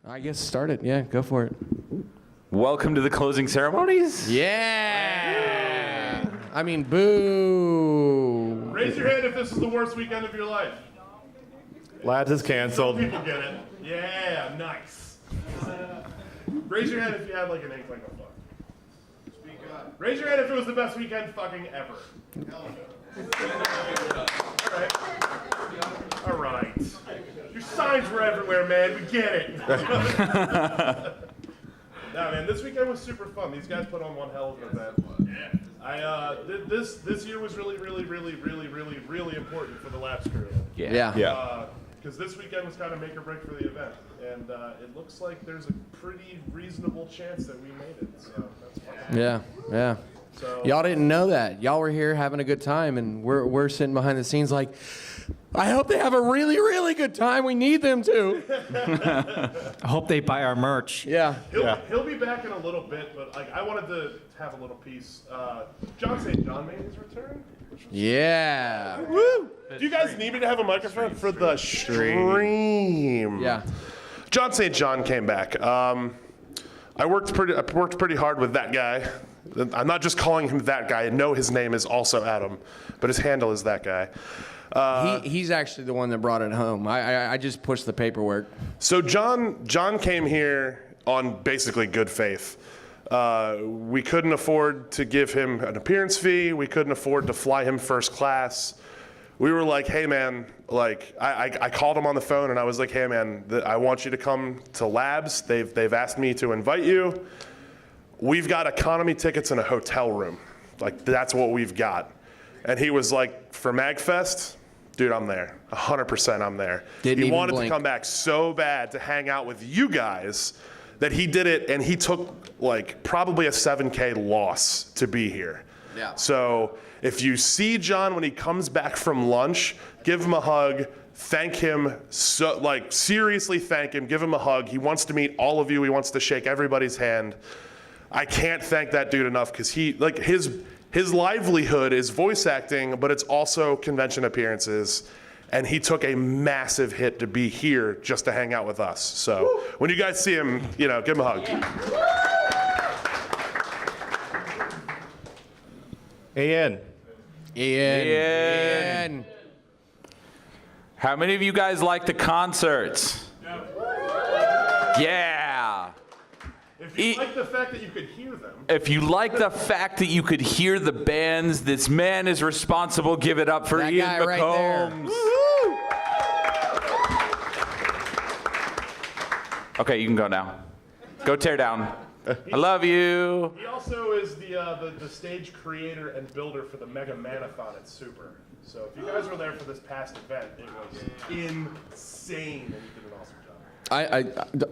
I guess start it. Yeah, go for it. Welcome to the closing ceremonies. Yeah. I mean, boo. Raise your hand if this is the worst weekend of your life. Labs is canceled. People get it. Yeah, nice. Raise your hand if you had like an inkling of fun. Speak up. Raise your hand if it was the best weekend fucking ever. All right. Your signs were everywhere, man. We get it. Nah, man, this weekend was super fun. These guys put on one hell of an event. Yeah. This year was really important for the Labs crew. Yeah. Because this weekend was kind of make or break for the event, and it looks like there's a pretty reasonable chance that we made it. So that's fun. Yeah. So, Y'all didn't know that. Y'all were here having a good time, and we're sitting behind the scenes like, I hope they have a really good time. We need them to. I hope they buy our merch. Yeah. He'll be back in a little bit, but like I wanted to have a little piece. John St. John made his return. Yeah. Woo! Do you guys need me to have a microphone for the stream? Yeah. John St. John came back. I worked pretty hard with that guy. I'm not just calling him that guy. I know his name is also Adam, but his handle is that guy. He's actually the one that brought it home. I just pushed the paperwork. So John came here on basically good faith. We couldn't afford to give him an appearance fee. We couldn't afford to fly him first class. We were like, hey man, like I called him on the phone and I was like, hey man, I want you to come to Labs. They've asked me to invite you. We've got economy tickets in a hotel room. Like that's what we've got. And he was like, for MAGFest, dude, I'm there. 100% I'm there. He wanted to come back so bad to hang out with you guys that he did it, and he took like probably a 7K loss to be here. Yeah. So if you see John when he comes back from lunch, give him a hug, thank him, so like seriously thank him, give him a hug. He wants to meet all of you. He wants to shake everybody's hand. I can't thank that dude enough because he like his livelihood is voice acting, but it's also convention appearances. And he took a massive hit to be here just to hang out with us. So when you guys see him, you know, give him a hug. Ian. How many of you guys like the concerts? Yeah. If you like the fact that you could hear them. If you like the fact that you could hear the bands, this man is responsible. Give it up for That Ian guy right there. McCombs. Okay, you can go now. Go tear down. I love you. He also is the stage creator and builder for the Mega Manathon at Super. So if you guys were there for this past event, it was insane, and you did an awesome job.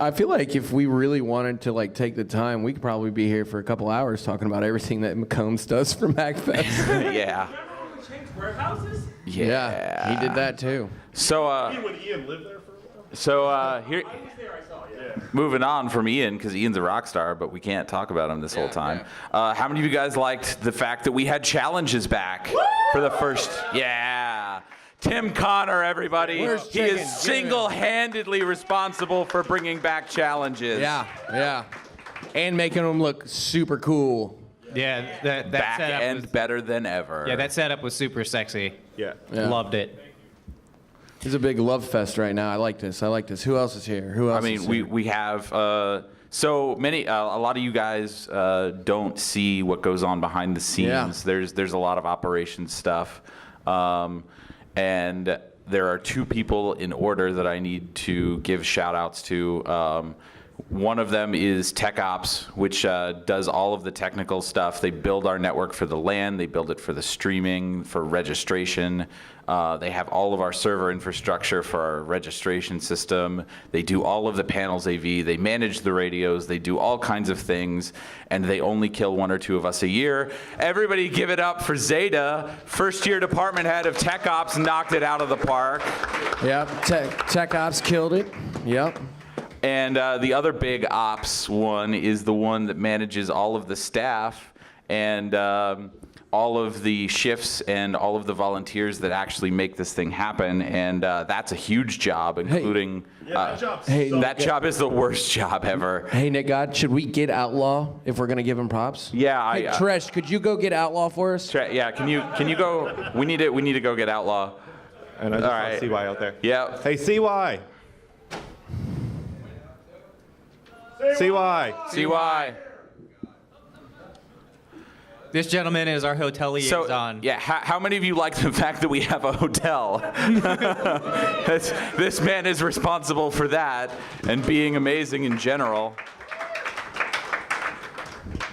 I feel like if we really wanted to like take the time, we could probably be here for a couple hours talking about everything that McCombs does for MAGFest. Yeah. Remember we changed warehouses? Yeah, he did that too. So, When Ian lived there for a while? here, I was there, I saw it. Yeah. moving on from Ian, because Ian's a rock star, but we can't talk about him this whole time. How many of you guys liked the fact that we had challenges back for the first? Yeah. Tim Connor, everybody. Where's He Chicken? is single-handedly responsible for bringing back challenges. Yeah. And making them look super cool. Yeah, that Back setup end was, better than ever. yeah, that setup was super sexy. Yeah. Loved it. It's a big love fest right now. I like this. Who else is here? Who else? I mean, we have so many. A lot of you guys don't see what goes on behind the scenes. Yeah. There's a lot of operations stuff, and there are two people in order that I need to give shout outs to. One of them is Tech Ops, which does all of the technical stuff. They build our network for the LAN, they build it for the streaming, for registration. They have all of our server infrastructure for our registration system. They do all of the panels AV, they manage the radios, they do all kinds of things, and they only kill one or two of us a year. Everybody give it up for Zeta, first-year department head of Tech Ops, knocked it out of the park. Yep, Tech Ops killed it. Yep. And the other big ops one is the one that manages all of the staff and all of the shifts and all of the volunteers that actually make this thing happen, and that's a huge job, including that job's that job is the worst job ever. Hey, Nick God, should we get Outlaw if we're gonna give him props? Yeah, Hey, Tresh, could you go get Outlaw for us? Yeah, can you go? We need to go get Outlaw. And I just All saw right. CY out there. Yeah. Hey, CY. CY. CY. This gentleman is our hotel liaison. So, yeah, how many of you like the fact that we have a hotel? This man is responsible for that and being amazing in general.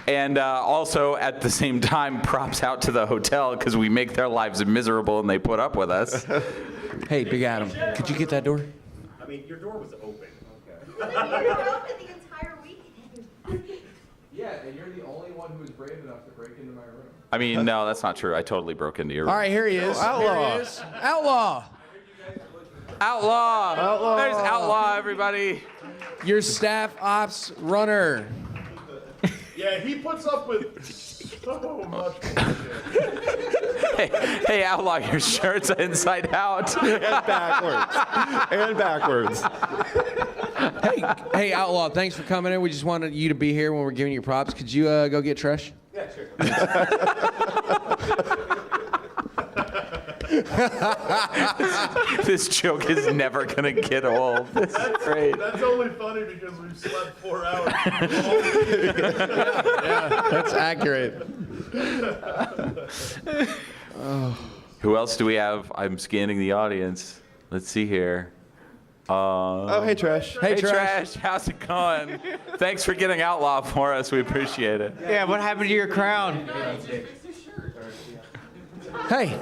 And also, at the same time, props out to the hotel because we make their lives miserable and they put up with us. Hey, Big Adam, could you get that door? I mean, your door was open. You've been open the entire weekend. Yeah, and you're the only one who was brave enough to break into my room. I mean, no, that's not true. I totally broke into your room. All right, here he is. Outlaw. Here he is. Outlaw. Outlaw! Outlaw. There's Outlaw, everybody. Your staff ops runner. Yeah, he puts up with so much bullshit. Hey, Outlaw, your shirt's inside out. And backwards. Hey, Outlaw, thanks for coming in. We just wanted you to be here when we're giving you props. Could you go get Tresh? Yeah, sure. This joke is never gonna get old. This is great. That's only funny because we've slept 4 hours. That's accurate. Who else do we have? I'm scanning the audience. Let's see here. Oh, hey, Trash. Hey, Trash, how's it going? Thanks for getting Outlaw for us. We appreciate it. Yeah, what happened to your crown? Hey.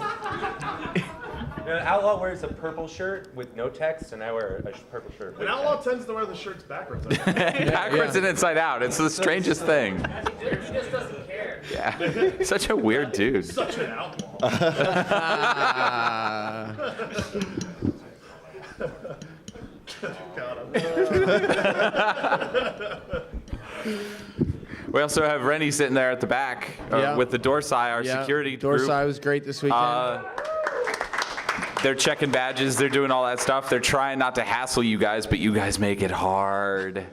Outlaw wears a purple shirt with no text, and I wear a purple shirt. And Outlaw tends to wear the shirts backwards. Backwards and inside out. It's the strangest thing. He just doesn't care. Yeah. Such a weird dude. Such an outlaw. We also have Rennie sitting there at the back with the Dorsai, our security group. Dorsai was great this weekend. They're checking badges. They're doing all that stuff. They're trying not to hassle you guys, but you guys make it hard.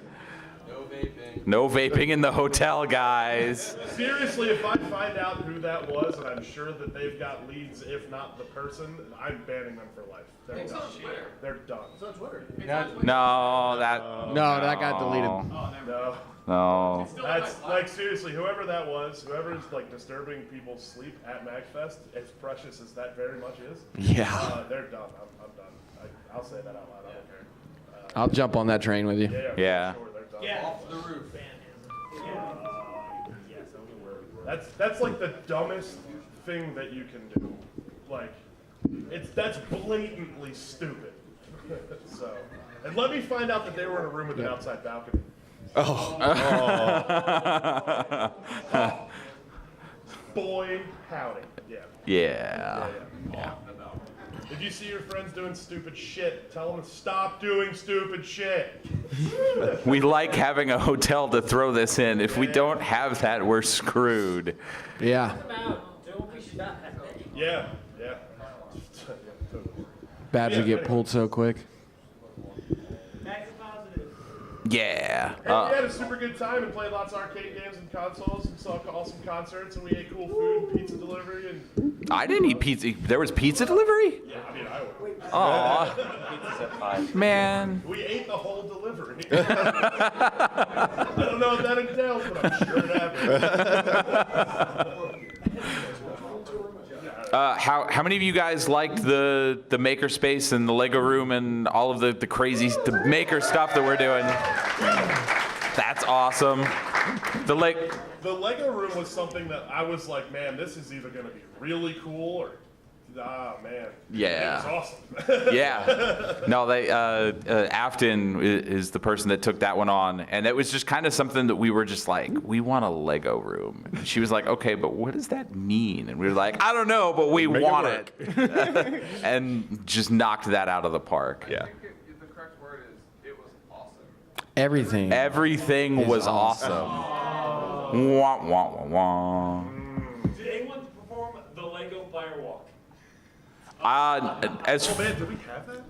No vaping. No vaping in the hotel, guys. Seriously, if I find out who that was, and I'm sure that they've got leads, if not the person, I'm banning them for life. They're done. They're done. It's on Twitter. No, that. No, that got deleted. No. No. That's like seriously, whoever that was, whoever's like disturbing people's sleep at MAGFest, as precious as that very much is, Yeah. they're done. I'm done. I'll say that out loud. I don't care. I'll jump on that train with you. Yeah. For sure, they're done. Yeah, off the roof. That's like the dumbest thing that you can do. Like, that's blatantly stupid. So, and let me find out that they were in a room with an outside balcony. Boy, howdy. Yeah. Yeah. If you see your friends doing stupid shit, tell them to stop doing stupid shit. We like having a hotel to throw this in. If we don't have that, we're screwed. Yeah. Don't be shy. Yeah. Badge would get pulled so quick. Max positive. Yeah. And we had a super good time and played lots of arcade games and consoles and saw awesome concerts and we ate cool food, pizza delivery, and I didn't eat pizza. There was pizza delivery? yeah, I mean I would. Aw. Man. We ate the whole delivery. I don't know what that entails, but I'm sure it happened. How many of you guys liked the makerspace and the Lego room and all of the crazy maker stuff that we're doing? That's awesome. The Lego room was something that I was like, man, this is either gonna be really cool or man. Yeah. It was awesome. Yeah. No, Afton is the person that took that one on. And it was just kind of something that we were just like, we want a Lego room. And she was like, okay, but what does that mean? And we were like, I don't know, but we want it. And just knocked that out of the park. Yeah. The correct word is, it was awesome. Everything. Everything was awesome. Wah, wah, wah, wah. Did anyone perform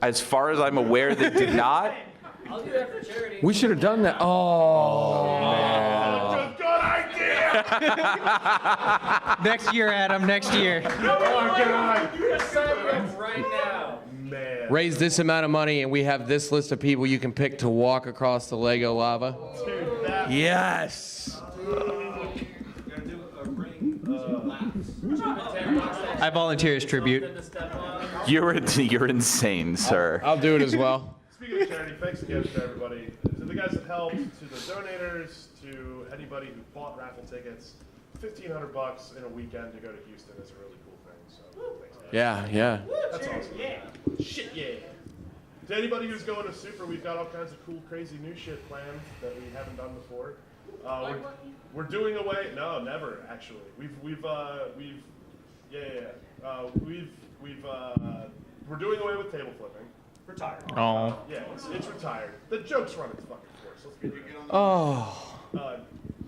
As far as I'm aware, they did not. I'll do that for charity. We should have done that. Oh. Good idea! Next year, Adam, next year. Sign me up right now. Man. Raise this amount of money, and we have this list of people you can pick to walk across the Lego lava. Dude, that Yes. I volunteer as tribute. You're insane, sir. I'll do it as well. Speaking of charity, thanks again to everybody, to the guys that helped, to the donators, to anybody who bought raffle tickets. $1,500 in a weekend to go to Houston is a really cool thing. So thanks, guys. Yeah. That's awesome. Shit, yeah. To anybody who's going to Super, we've got all kinds of cool, crazy new shit planned that we haven't done before. We're doing away. No, never actually. We're doing away with table flipping. Retired. Oh. Yeah, it's retired. The joke's run its fucking course. Let's get it. Oh.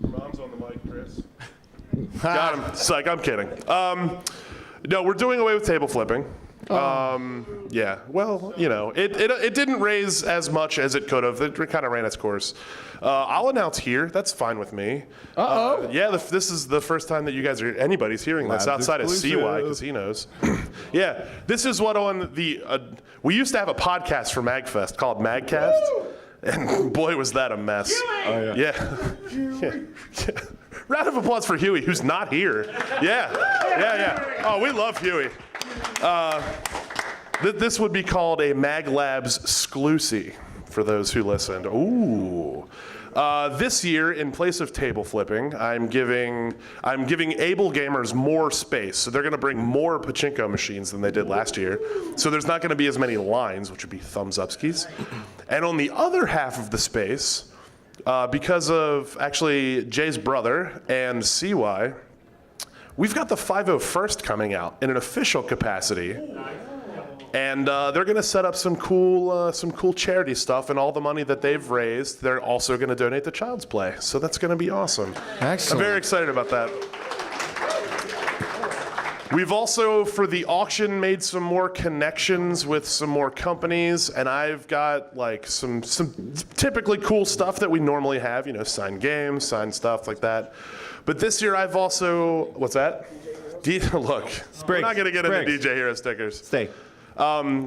Mom's on the mic, Chris. Got him. Psych, I'm kidding. No, we're doing away with table flipping. Yeah, well, you know, it didn't raise as much as it could have. It kind of ran its course. I'll announce here. That's fine with me. Yeah, this is the first time that you guys anybody's hearing this Labs outside exclusive. of CY because he knows. Yeah, this is what on the. We used to have a podcast for MAGFest called MAGCast, and boy was that a mess. Oh, Yeah. Round of applause for Huey, who's not here. Yeah. Oh, we love Huey. This would be called a MAGLabs exclusive for those who listened. Ooh. This year, in place of table flipping, I'm giving able gamers more space. So they're going to bring more pachinko machines than they did last year. So there's not going to be as many lines, which would be thumbs up skis. And on the other half of the space, because of actually Jay's brother and CY, we've got the 501st coming out in an official capacity. And they're going to set up some cool charity stuff, and all the money that they've raised, they're also going to donate to Child's Play. So that's going to be awesome. Excellent. I'm very excited about that. We've also, for the auction, made some more connections with some more companies, and I've got like some typically cool stuff that we normally have, you know, signed games, signed stuff like that. But this year I've also, what's that? Look, we're not going to get into DJ Hero stickers. Stay.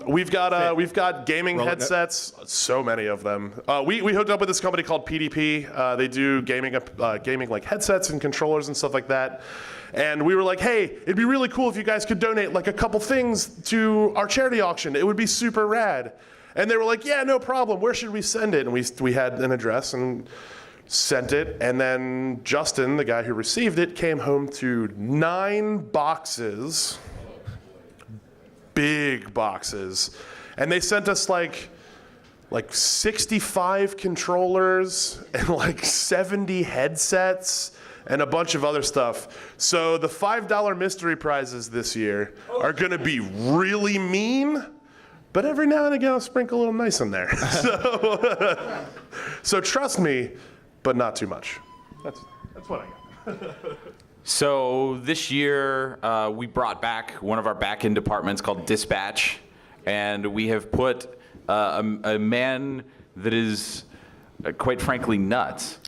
We've got gaming headsets, so many of them. We hooked up with this company called PDP. They do gaming like headsets and controllers and stuff like that. And we were like, hey, it'd be really cool if you guys could donate like a couple things to our charity auction. It would be super rad. And they were like, yeah, no problem. Where should we send it? And we had an address and sent it. And then Justin, the guy who received it, came home to 9 boxes. Big boxes. And they sent us like 65 controllers and like 70 headsets and a bunch of other stuff. So the $5 mystery prizes this year are gonna be really mean, but every now and again I'll sprinkle a little nice in there. So trust me, but not too much. That's what I got. So this year, we brought back one of our back-end departments called Dispatch, and we have put a man that is, quite frankly, nuts.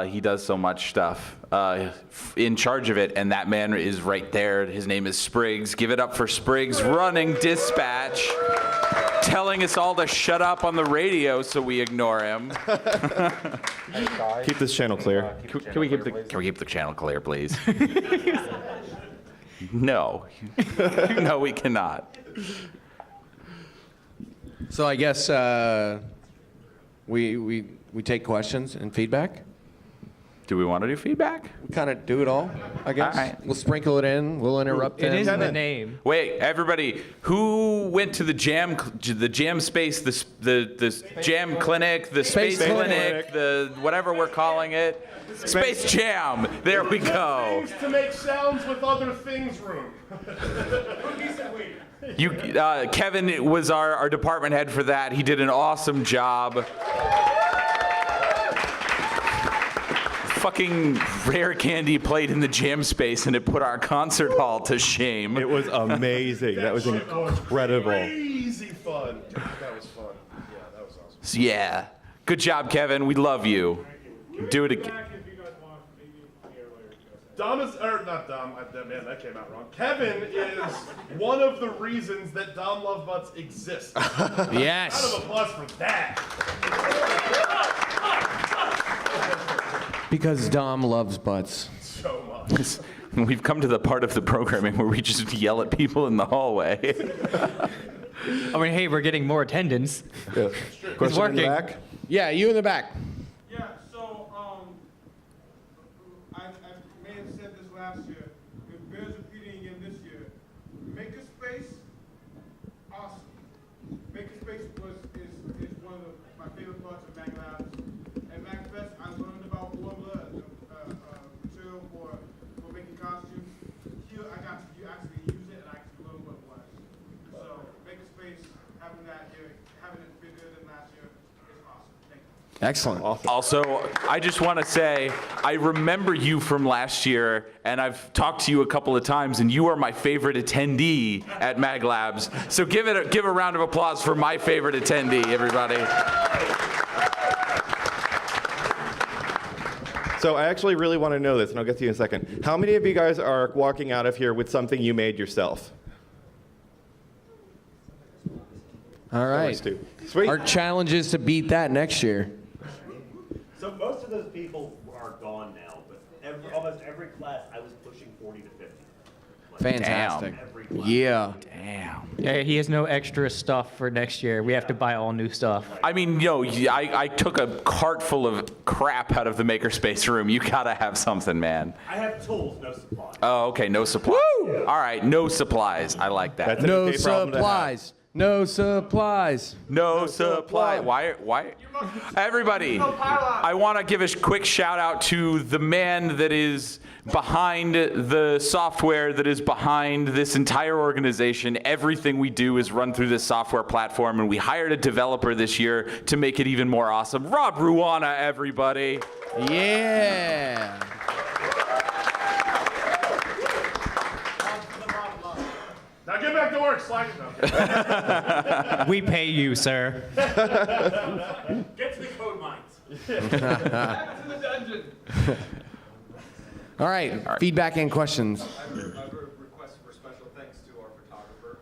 He does so much stuff in charge of it, and that man is right there. His name is Spriggs. Give it up for Spriggs running Dispatch, telling us all to shut up on the radio so we ignore him. Keep this channel clear. Can we keep the channel clear, please? No. No, we cannot. So I guess we take questions and feedback. Do we want to do feedback? We kind of do it all, I guess. All right. We'll sprinkle it in. We'll interrupt It him. is in the name. Wait, everybody, who went to the jam space, the jam clinic, the space clinic, the whatever we're calling it? Space Jam. There we go. To make sounds with other things room. Kevin was our department head for that. He did an awesome job. fucking Rare Candy played in the jam space and it put our concert hall to shame. It was amazing. That was incredible. Crazy fun. Dude, that was fun. Yeah, that was awesome. So, yeah. Good job, Kevin. We love you. Do it again. Dom is, or not Dom, man, that came out wrong. Kevin is one of the reasons that Dom Love Butts exists. Yes. Round of applause for that. Because Dom loves butts. So much. We've come to the part of the programming where we just yell at people in the hallway. I mean, hey, we're getting more attendance. Yeah. Question in the working. back? Yeah, you in the back. Yeah, so, I may have said this last year. It bears repeating again this year. Makerspace, awesome. Makerspace is one of my favorite parts of MAGLabs. At MAGFest, I learned about Warblur, material for making costumes. Here, I got to actually use it and actually learn what it was. So, Makerspace, having it bigger than last year is awesome. Thank you. Excellent. Also, I just want to say, I remember you from last year, and I've talked to you a couple of times, and you are my favorite attendee at MAGLabs. So give a round of applause for my favorite attendee, everybody. So I actually really want to know this, and I'll get to you in a second. How many of you guys are walking out of here with something you made yourself? All right. Sweet. Our challenge is to beat that next year. So most of those people are gone now, but almost every class I was pushing 40 to 50. Fantastic. Every class. Yeah. Damn. Yeah, he has no extra stuff for next year. We have to buy all new stuff. I mean, I took a cart full of crap out of the makerspace room. You gotta have something, man. I have tools, no supplies. Oh, okay, no supplies. Woo! All right, no supplies. I like that. That's an No okay problem to have. supplies. No supplies. No supply. Why? Everybody, I want to give a quick shout out to the man that is behind the software that is behind this entire organization. Everything we do is run through this software platform, and we hired a developer this year to make it even more awesome. Rob Ruana, everybody. Yeah. Now get back to work, Slack. We pay you, sir. Get to the code mines. Back to the dungeon. All right. Feedback and questions. I have a request for special thanks to our photographer.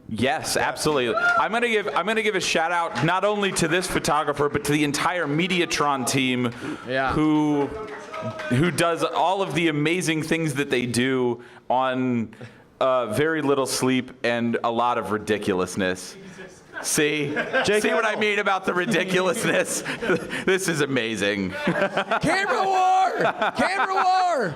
Yes, absolutely. I'm gonna give a shout out not only to this photographer but to the entire Mediatron team, Yeah. who does all of the amazing things that they do on very little sleep and a lot of ridiculousness. See what I mean about the ridiculousness? This is amazing. Camera war! Camera war!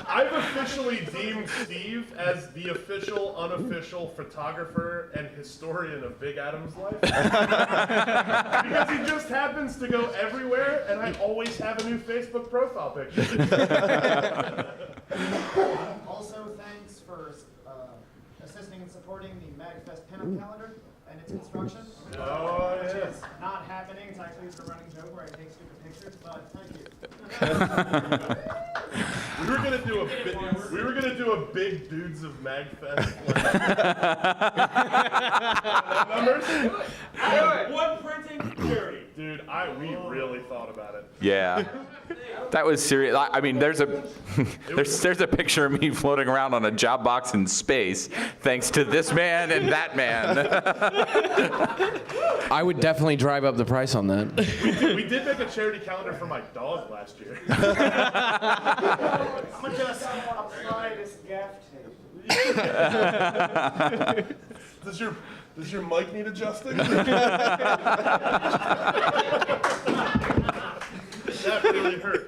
I've officially deemed Steve as the official, unofficial photographer and historian of Big Adam's life. Because he just happens to go everywhere, and I always have a new Facebook profile picture. Also, thanks for assisting and supporting the MAGFest pinup calendar and its construction. Oh, Which yeah. is not happening. It's actually just a running joke where I take stupid pictures, but thank you. We were gonna do a big dudes of MAGFest. Numbers? One printing, 30. Dude, we really thought about it. Yeah, that was serious. I mean, there's a picture of me floating around on a job box in space, thanks to this man and that man. I would definitely drive up the price on that. We did make a charity calendar for my dog last year. I'm gonna just apply this gaff tape. Does your mic need adjusting? That really hurt.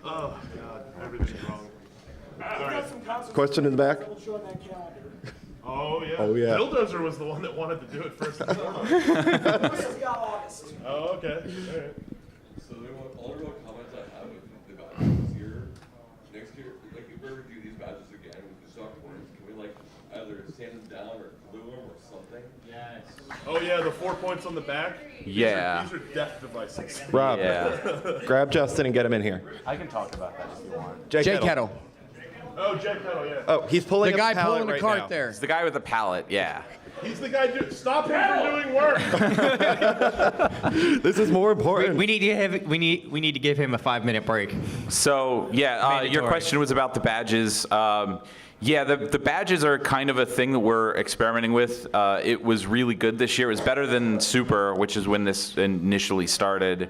Oh God, everything's wrong. Question in the back? Oh yeah. Oh, yeah. Bulldozer was the one that wanted to do it first and foremost. Oh, okay. All right. So the only real comments I have with the badges this year, next year, like if we ever do these badges again with the soft ones, can we like either sand them down or glue them or something. Yes. Oh yeah, the 4 points on the back. Yeah. These are death devices. Rob, Yeah. grab Justin and get him in here. I can talk about that if you want. Jay Jay Kettle. Oh, Jay Kettle, yeah. Oh, he's pulling The up guy the pallet pulling the right cart now. there. It's the guy with the pallet, yeah. He's the guy. Stop him from doing work. This is more important. We need to give him a 5-minute break. So, yeah, your Mandatory. question was about the badges. Yeah, the badges are kind of a thing that we're experimenting with. It was really good this year. It was better than Super, which is when this initially started.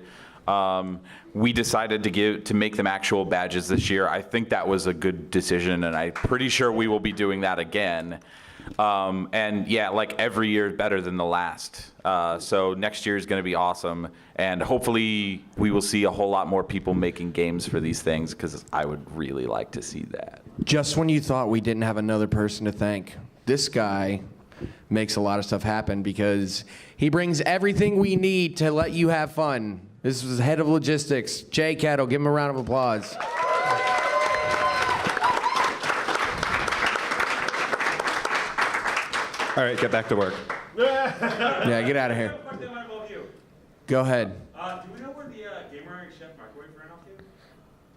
We decided to make them actual badges this year. I think that was a good decision, and I'm pretty sure we will be doing that again. And yeah, like every year better than the last. So next year is going to be awesome, and hopefully we will see a whole lot more people making games for these things, because I would really like to see that. Just when you thought we didn't have another person to thank, this guy makes a lot of stuff happen because he brings everything we need to let you have fun. This was head of logistics, Jay Kettle. Give him a round of applause. All right, get back to work. Yeah, get out of here. Question I have of you. Go ahead. Do we know where the Gamer Chef microwave ran off to?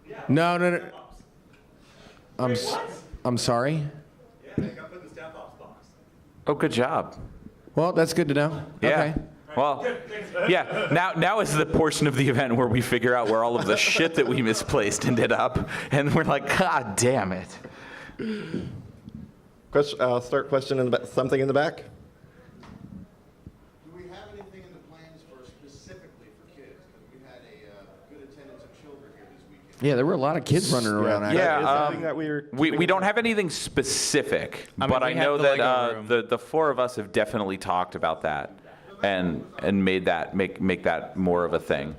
Yeah. No. What? I'm sorry. Yeah, they got put in the staff ops box. Oh, good job. Well, that's good to know. Yeah. Okay. Well, yeah. Now is the portion of the event where we figure out where all of the shit that we misplaced ended up, and we're like, God damn it. I'll start question in the something in the back. Do we have anything in the plans for specifically for kids? Because we had a good attendance of children here this weekend. Yeah, there were a lot of kids running around. actually. That is Yeah, something that we were. We don't have anything specific, I mean, but we I have know the that Lego room. the four of us have definitely talked about that, and made that make that more of a thing.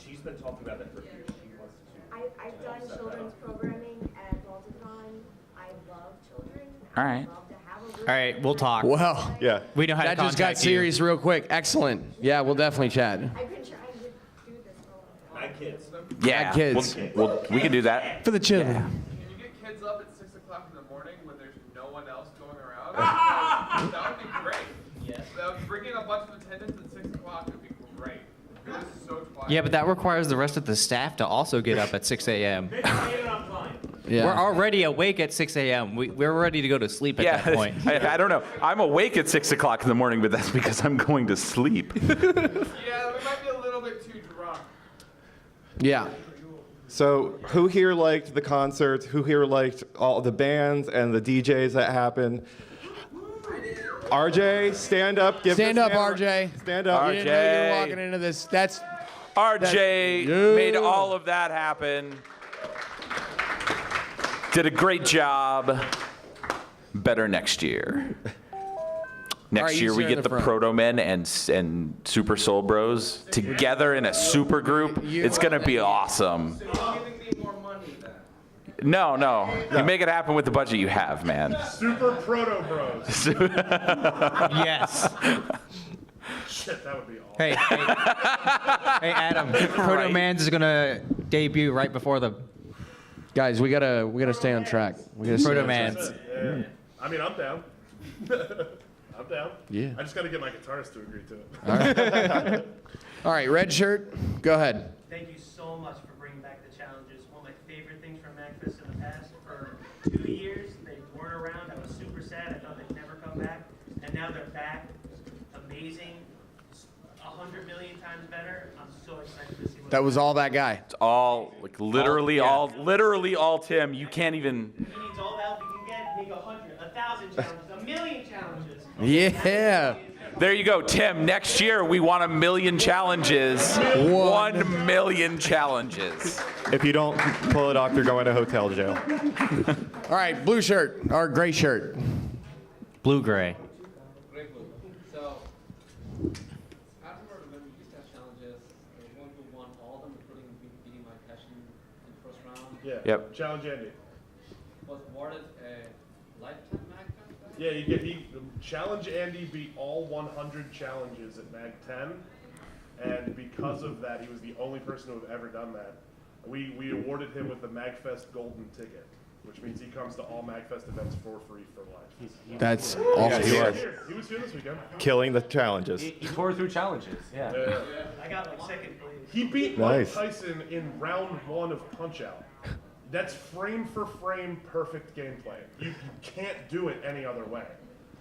She's been talking about that for years. She wants to. I've done children's programming at Balticon. I love children. All right. I love to have a room. All right, we'll talk. Well, Yeah. We know how that to just got contact you. serious real quick. Excellent. Yeah, we'll definitely chat. I've been trying to do this for a while. Nine kids. Yeah, kids. we can do that. For the children. Can you get kids up at 6 o'clock in the morning when there's no one else going around? That would be great. Yes. Bringing a bunch of attendants at 6 o'clock would be great. It is so quiet. Yeah, but that requires the rest of the staff to also get up at 6 a.m. Maybe later on time. Yeah. We're already awake at 6 a.m. We're ready to go to sleep at that point. I don't know. I'm awake at 6 o'clock in the morning, but that's because I'm going to sleep. Yeah, we might be a little bit too drunk. Yeah. So, who here liked the concerts? Who here liked all the bands and the DJs that happened? RJ, stand up. Stand up, RJ. Stand up. You didn't know you were walking into this. That's RJ Yeah. made all of that happen. Did a great job. Better next year. Next right, you year we sit in get the the front. Proto Men and Super Soul Bros together in a super group. It's gonna be awesome. So you're giving me more money then? No. You make it happen with the budget you have, man. Super Proto Bros. Yes. Shit, that would be awesome. Hey, Adam. Proto Man's is gonna debut right before the guys. We gotta stay on track. We gotta stay Proto on track. Man's. Yeah. I mean, I'm down. I'm down. Yeah. I just got to get my guitarist to agree to it. All right, red shirt. Go ahead. Thank you so much for bringing back the challenges. One of my favorite things from MAGFest in the past. For 2 years, they weren't around. I was super sad. I thought they'd never come back. And now they're back. Amazing. 100 million times better. I'm so excited to see what That was all that guy. It's all like literally all Tim. You can't even. he needs all the help he can get. Make 100, 1,000 challenges, 1,000,000 challenges. Yeah. There you go, Tim. Next year we want 1 million challenges. 1 million challenges. If you don't pull it off, you're going to hotel jail. All right, blue shirt or gray shirt. blue-gray. Great book. So, I remember when we used to have challenges, the one who won all of them, including beating my passion in the first round, Yeah. Yep. Challenge Andy. was awarded a lifetime MAGFest. Yeah, Challenge Andy beat all 100 challenges at Mag 10, and because of that, he was the only person who have ever done that. We awarded him with the MAGFest golden ticket. which means he comes to all MAGFest events for free for life. That's Yeah, awesome. he was He was here this weekend. killing the challenges. He tore through challenges. Yeah. I got like second place. He beat Nice. Mike Tyson in round 1 of Punch-Out. That's frame for frame perfect gameplay. You can't do it any other way.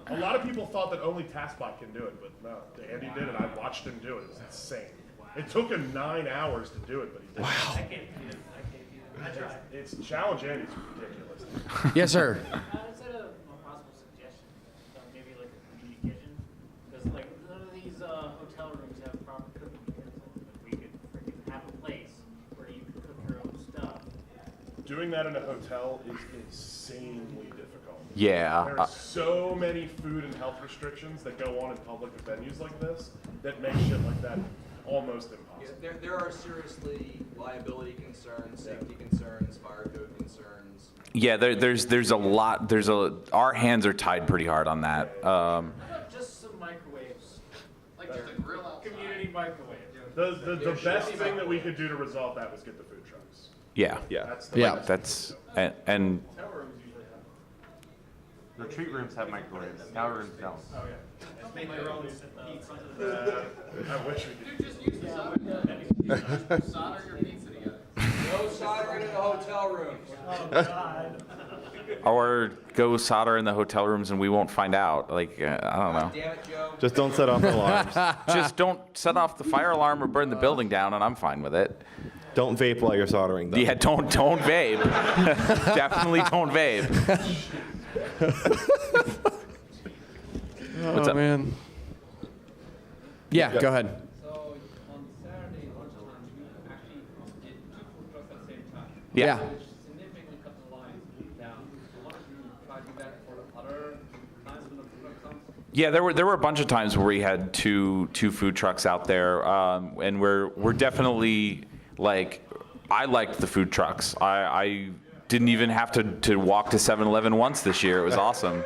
A lot of people thought that only TaskBot can do it, but no, Andy did it. I watched him do it. It was insane. It took him 9 hours to do it, but he did. I can't beat it. I tried. It's challenge Andy's ridiculous. Yes, sir. Instead of a possible suggestion, maybe like a community kitchen, because like none of these hotel rooms have proper cooking utensils. If we could freaking have a place where you can cook your own stuff. Doing that in a hotel is insanely difficult. Yeah. There are so many food and health restrictions that go on in public venues like this that make shit like that almost impossible. Yeah, there are seriously liability concerns, safety concerns, fire code concerns. Yeah, there's a lot. Our hands are tied pretty hard on that. How about just some microwaves? Like just a grill outside. Community microwave. The best thing that we could do to resolve that was get the food trucks. Yeah. That's the Yeah. best That's and Retreat rooms have microwaves. Gala rooms don't. Oh yeah. Let's make your own pizza. I wish we could. Dude, just use the solder. Solder your pizza together. No soldering in the hotel rooms. Oh God. or go solder in the hotel rooms and we won't find out. Like I don't know. Damn it, Joe. Just don't set off alarms. Just don't set off the fire alarm or burn the building down, and I'm fine with it. Don't vape while you're soldering, though. Yeah, don't vape. Definitely don't vape. What's up, man? Yeah, go ahead. So on Saturday lunchtime, we actually did 2 food trucks at the same time. Yeah. Which significantly cut the lines down. So why don't you try to do that for other times when the food truck comes? Yeah, there were a bunch of times where we had two food trucks out there, and we're definitely like, I liked the food trucks. I didn't even have to walk to 7-Eleven once this year. It was awesome.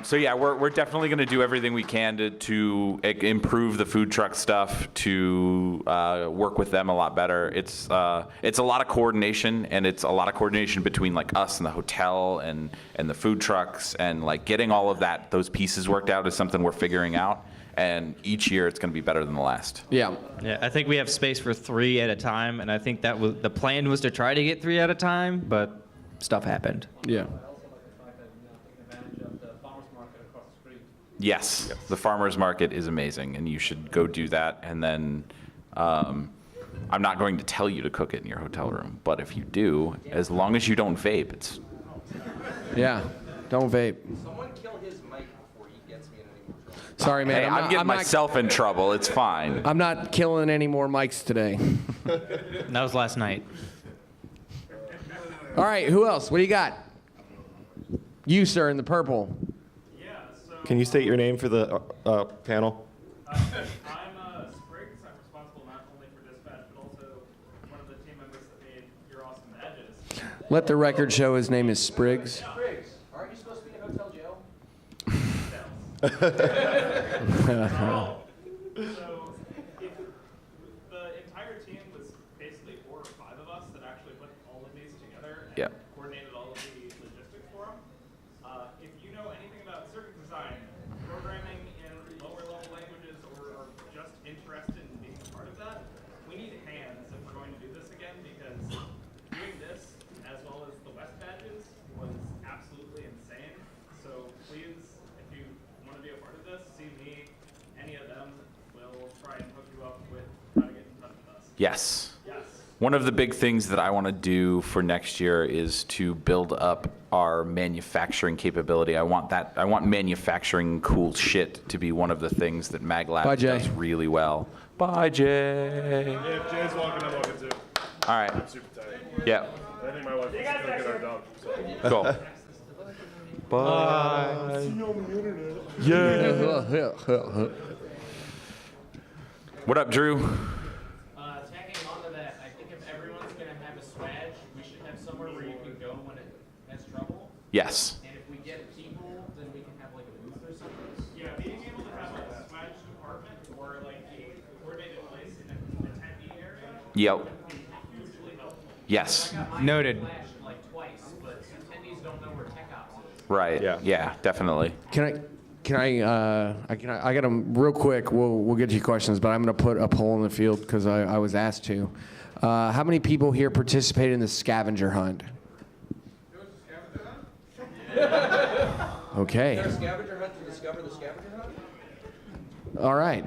So yeah, we're definitely going to do everything we can to improve the food truck stuff, to work with them a lot better. It's a lot of coordination, and it's a lot of coordination between like us and the hotel and the food trucks, and like getting all of those pieces worked out is something we're figuring out. And each year it's going to be better than the last. Yeah. Yeah, I think we have space for 3 at a time, and I think that was the plan was to try to get 3 at a time, but stuff happened. Yeah. I also like the fact that taking advantage of the farmers market across the street. Yes, the farmers market is amazing, and you should go do that. And then I'm not going to tell you to cook it in your hotel room, but if you do, as long as you don't vape, it's Yeah. Don't vape. Someone kill his mic before he gets me in any more trouble. Sorry, man. hey, I'm getting myself in trouble. It's fine. I'm not killing any more mics today. That was last night. All right, who else? What do you got? You, sir, in the purple. Yeah. So. Can you state your name for the panel? I'm Spriggs. I'm responsible not only for dispatch, but also one of the team members that made your awesome badges. Let the record show his name is Spriggs. Briggs, aren't you supposed to be in hotel jail? So if the entire team was basically 4 or 5 of us that actually put all of these together and Yep. coordinated all of the logistics for them. If you know anything about circuit design, programming in lower level languages, or are just interested in being a part of that, we need hands if we're going to do this again, because doing this as well as the West badges was absolutely insane. So please, if you want to be a part of this, see me, any of them, will try and hook you up with how to get in touch with us. Yes. Yes. One of the big things that I want to do for next year is to build up our manufacturing capability. I want manufacturing cool shit to be one of the things that MAGLabs Bye, Jay. does really well. Bye, Jay. If Jay's walking, I'm walking too. All right. I'm super tired. Yeah. I think my wife wants to go get our dog. So. Cool. Bye. See you on the internet. Yeah. What up, Drew? Tagging onto that, I think if everyone's going to have a swag, we should have somewhere where you can go when it has trouble. Yes. And if we get people, then we can have like a booth or something. Yeah, being able to have like a swag department or like a coordinated place in an attendee area Yep. would be hugely helpful. Yes. Noted. Like twice. Right. Yeah, definitely. I got them real quick. We'll get to your questions, but I'm going to put a poll in the field because I was asked to. How many people here participated in the scavenger hunt? Okay. Is there a scavenger hunt to discover the scavenger hunt? All right.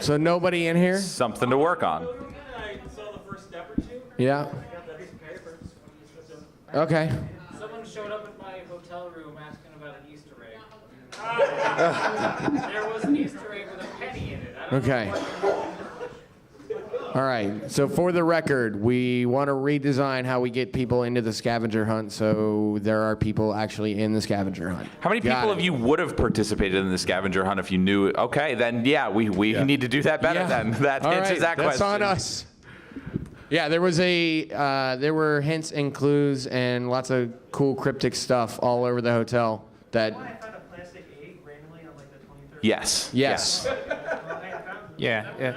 So nobody in here? Something to work on. I saw the first step or two. Yeah. I got that piece of paper. Okay. Someone showed up at my hotel room asking about an Easter egg. There was an Easter egg with a penny in it. I don't Okay. All right. So for the record, we want to redesign how we get people into the scavenger hunt so there are people actually in the scavenger hunt. How many people of you would have participated in the scavenger hunt if you knew? Okay, then yeah, we need to do that better. Then that All answers right, that question. That's on us. Yeah, there were hints and clues and lots of cool cryptic stuff all over the hotel. That. I found a plastic egg randomly on like the 23rd. Yes. Yes. Yeah.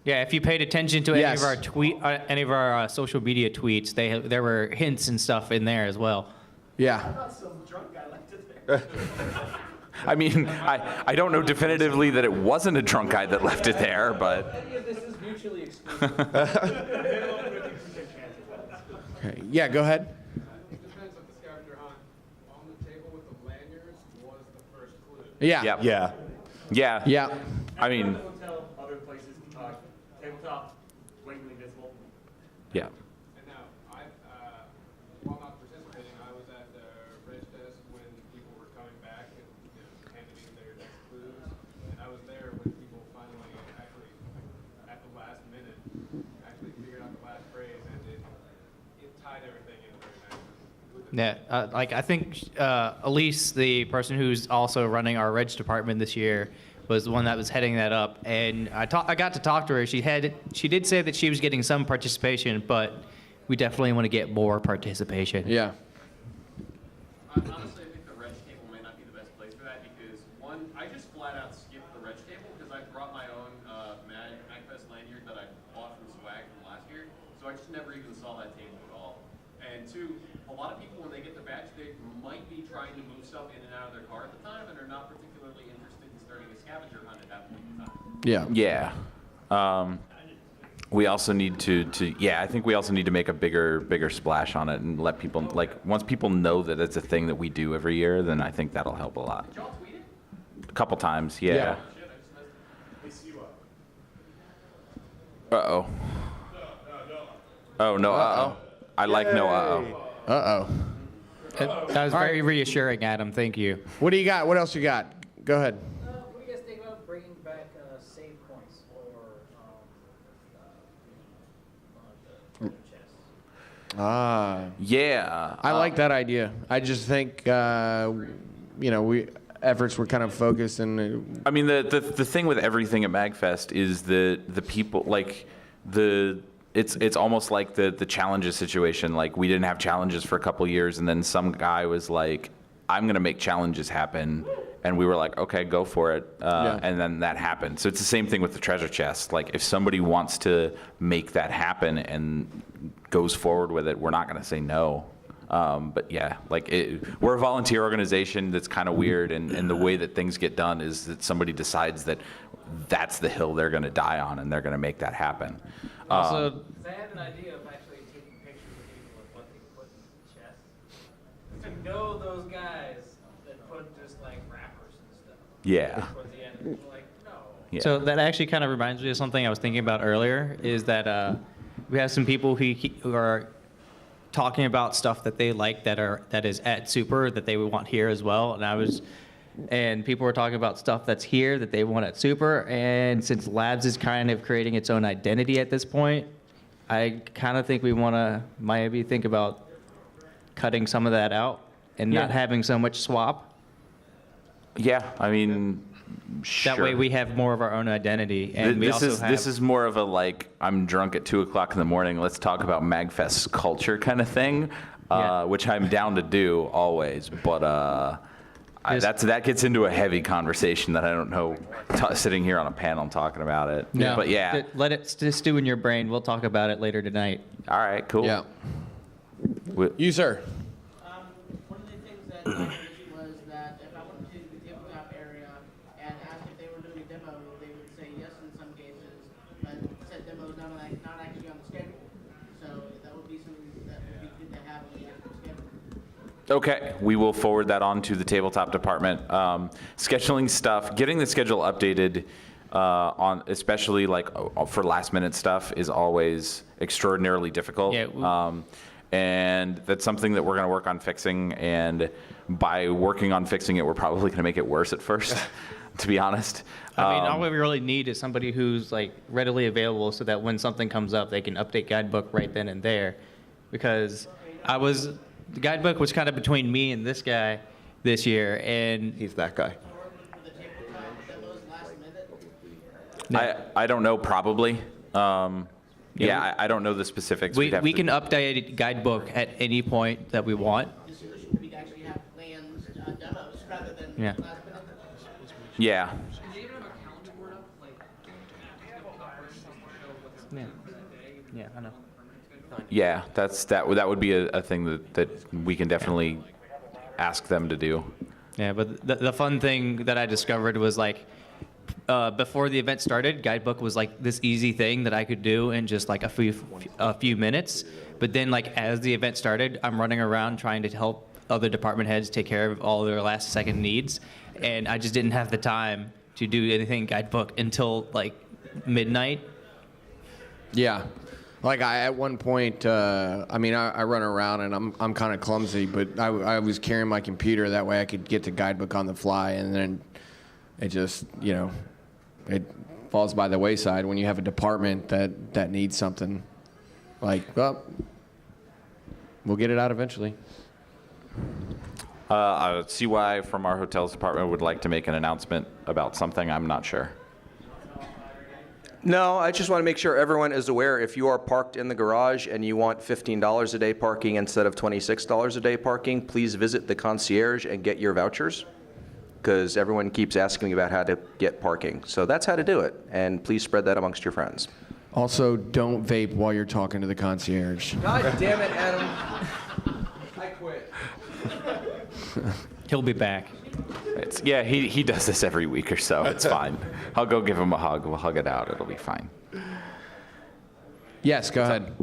Yeah, if you paid attention to any of our social media tweets, there were hints and stuff in there as well. Yeah. I thought some drunk guy left it there. I mean, I don't know definitively that it wasn't a drunk guy that left it there, but. Any of this is mutually exclusive. Okay. Yeah, go ahead. It depends on the scavenger hunt. On the table with the lanyards was the first clue. Yeah. Yep. Yeah. Yeah. Yeah. I mean. Hotel, other places, tabletop, blatantly visible. Yeah. And now, while not participating, I was at the reg desk when people were coming back and handing in their next clues. And I was there when people finally actually, at the last minute, actually figured out the last phrase, and it tied everything in very nicely. Yeah, I think Elise, the person who's also running our reg department this year, was the one that was heading that up, and I got to talk to her. She did say that she was getting some participation, but we definitely want to get more participation. Yeah. Honestly, I think the reg table may not be the best place for that because, one, I just flat out skipped the reg table because I brought my own MAGFest lanyard that I bought from Swag from last year, so I just never even saw that table at all. And two, a lot of people, when they get the badge, they might be trying to move stuff in and out of their car at the time and are not particularly interested in starting a scavenger hunt at that point in time. Yeah. Yeah. We also need to I think we also need to make a bigger splash on it and let people, like, once people know that it's a thing that we do every year, then I think that'll help a lot. Did y'all tweet it? A couple times, yeah. Shit, I just missed it. Uh-oh. Oh, no, uh-oh. I like no uh-oh. Uh-oh. That was very reassuring, Adam. Thank you. What do you got? What else you got? Go ahead. What do you guys think about bringing back save points or treasure chests? Yeah. I like that idea. I just think, efforts were kind of focused and. I mean, the thing with everything at MAGFest is the people, like, it's almost like the challenges situation. Like, we didn't have challenges for a couple years, and then some guy was like, I'm going to make challenges happen. And we were like, okay, go for it. And then that happened. So it's the same thing with the treasure chest. Like, if somebody wants to make that happen and goes forward with it, we're not going to say no. But yeah, like, we're a volunteer organization that's kind of weird. And the way that things get done is that somebody decides that that's the hill they're going to die on, and they're going to make that happen. Also, I had an idea of actually taking pictures of people with what they put in the chest. To know those guys that put just like wrappers and stuff. Yeah. Towards the end, and we're like, no. Yeah. So that actually kind of reminds me of something I was thinking about earlier, is that we have some people who are talking about stuff that they like that is at Super that they would want here as well. And people were talking about stuff that's here that they want at Super. And since Labs is kind of creating its own identity at this point, I kind of think we want to maybe think about cutting some of that out and not having so much swap. Yeah, I mean, sure. That way we have more of our own identity. And we also have... This is more of a, like, I'm drunk at 2 o'clock in the morning, let's talk about MAGFest culture kind of thing, which I'm down to do always. But that gets into a heavy conversation that I don't know, sitting here on a panel talking about it. No, but yeah. Let it stew in your brain. We'll talk about it later tonight. All right, cool. Yeah. You, sir. One of the things was that if I went to the tabletop area and asked if they were doing a demo, they would say yes in some cases, but said demo is not actually on the schedule. So that would be something that would be good to have on the actual schedule. Okay, we will forward that on to the tabletop department. Scheduling stuff, getting the schedule updated on, especially like for last minute stuff, is always extraordinarily difficult. Yeah, and that's something that we're going to work on fixing. And by working on fixing it, we're probably going to make it worse at first, to be honest. I mean, all we really need is somebody who's like readily available so that when something comes up, they can update guidebook right then and there. Because the guidebook was kind of between me and this guy this year, and He's that guy. I don't know, probably. Yeah, I don't know the specifics. we We'd have we to- can update guidebook at any point that we want. The solution would be to actually have plans, demos, rather than Yeah. last minute. Yeah. Yeah, yeah, I know. Yeah, that would be a thing that we can definitely ask them to do. Yeah, but the fun thing that I discovered was like, before the event started, guidebook was like this easy thing that I could do in just like a few minutes. But then like as the event started, I'm running around trying to help other department heads take care of all their last second needs, and I just didn't have the time to do anything guidebook until like midnight. Yeah. Like at one point, I mean, I run around and I'm kind of clumsy, but I was carrying my computer that way I could get to guidebook on the fly, and then it just, it falls by the wayside when you have a department that needs something. Like, well, we'll get it out eventually. CY from our hotels department would like to make an announcement about something. I'm not sure. No, I just want to make sure everyone is aware, if you are parked in the garage and you want $15 a day parking instead of $26 a day parking, please visit the concierge and get your vouchers, because everyone keeps asking me about how to get parking. So that's how to do it, and please spread that amongst your friends. Also, don't vape while you're talking to the concierge. God damn it, Adam. I quit. He'll be back. Yeah, he does this every week or so. It's fine. I'll go give him a hug. We'll hug it out. It'll be fine. Yes, go ahead.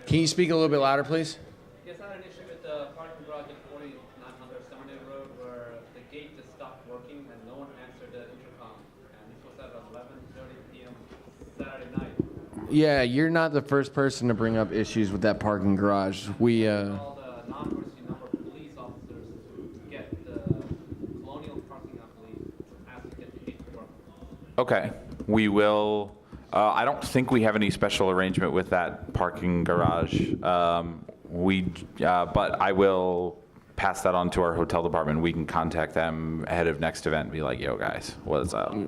Can you speak a little bit louder, please? Yes, I had an issue with the parking garage at 4900 Seminary Road where the gate just stopped working and no one answered the intercom. And this was at 11:30 p.m. Saturday night. Yeah, you're not the first person to bring up issues with that parking garage. We, Called a non-emergency number of police officers to get the Colonial parking, I believe, to ask to get the gate to work. Okay, we will. I don't think we have any special arrangement with that parking garage. But I will pass that on to our hotel department. We can contact them ahead of next event and be like, yo guys, what's up? Yeah.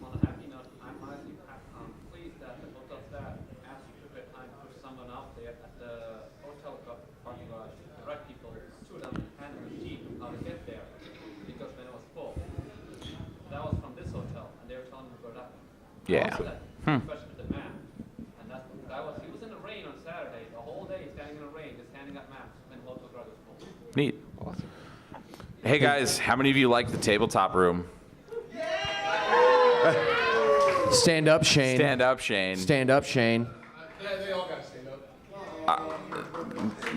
On a happy note, I'm honestly pleased that the hotel staff actually took their time to push someone out there at the hotel parking garage to direct people to them and hand them a sheet on how to get there, because when it was full. That was from this hotel, and they were telling me to go that way. Yeah. Especially with the map. And he was in the rain on Saturday, the whole day standing in the rain, just handing out maps when the hotel garage was full. Neat. Awesome. Hey guys, how many of you like the tabletop room? Stand up, Shane. Stand up, Shane. Stand up, Shane. They all gotta stand up.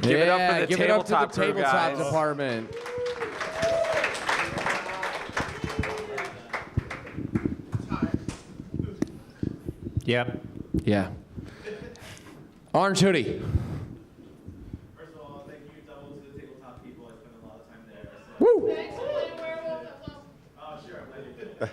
Give it up for the give it up to the tabletop crew, tabletop guys. department. Yep. Yeah. Orange hoodie. First of all, thank you double to the tabletop people. I spent a lot of time there. Woo! Oh, sure, I'm glad you did. I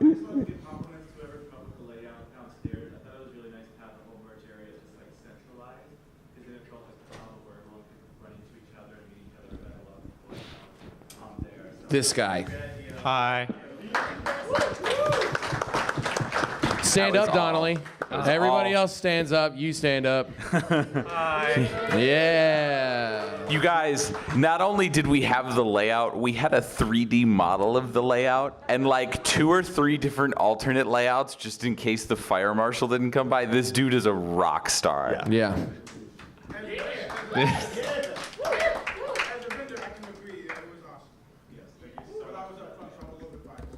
just wanted to give compliments to whoever came up with the layout downstairs. I thought it was really nice to have the whole merch area just like centralized, because then it felt like a problem where everyone could run into each other and meet each other. I love the voice there. So This guy. Hi. Stand That was up, Donnelly. That was Everybody all. else stands up. You stand up. Hi. Yeah. You guys, not only did we have the layout, we had a 3D model of the layout and like 2 or 3 different alternate layouts just in case the fire marshal didn't come by. This dude is a rock star. Yeah. As a vendor, I can agree that it was awesome. Yes, thank you. But I was up front, so I'm a little bit biased.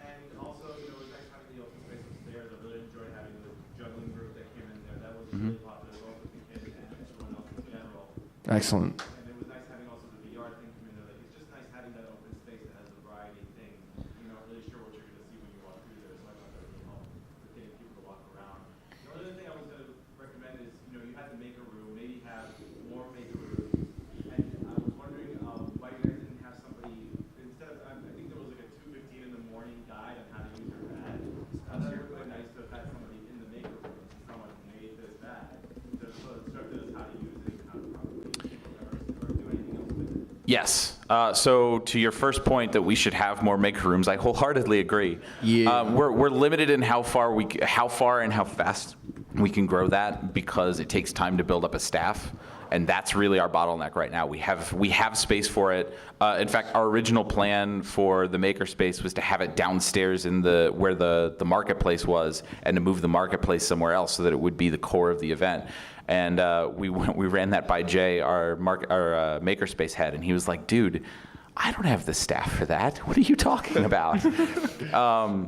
And also, it was nice having the open space upstairs. I really enjoyed having the juggling group that came in there. That was really popular, both with the kids and everyone else in general. Excellent. And it was nice having also the VR thing come in there. Like, it's just nice having that open space that has a variety of things. You're not really sure what you're going to see when you walk through there, so I thought that really helped with getting people to walk around. The other thing I was going to recommend is, you had the maker room, maybe have more maker rooms. And I was wondering why you guys didn't have somebody, instead of, I think there was like a 2:15 in the morning guide on how to use your badge. I thought it would be nice to have had somebody in the maker room, someone who made this badge, to sort of instruct us how to use it and how to properly or do anything else with it. Yes. So to your first point that we should have more maker rooms, I wholeheartedly agree. Yeah. We're limited in how far and how fast we can grow that because it takes time to build up a staff, and that's really our bottleneck right now. We have space for it. In fact, our original plan for the maker space was to have it downstairs in where the marketplace was, and to move the marketplace somewhere else so that it would be the core of the event. And we ran that by Jay, our makerspace head, and he was like, "Dude, I don't have the staff for that. What are you talking about?"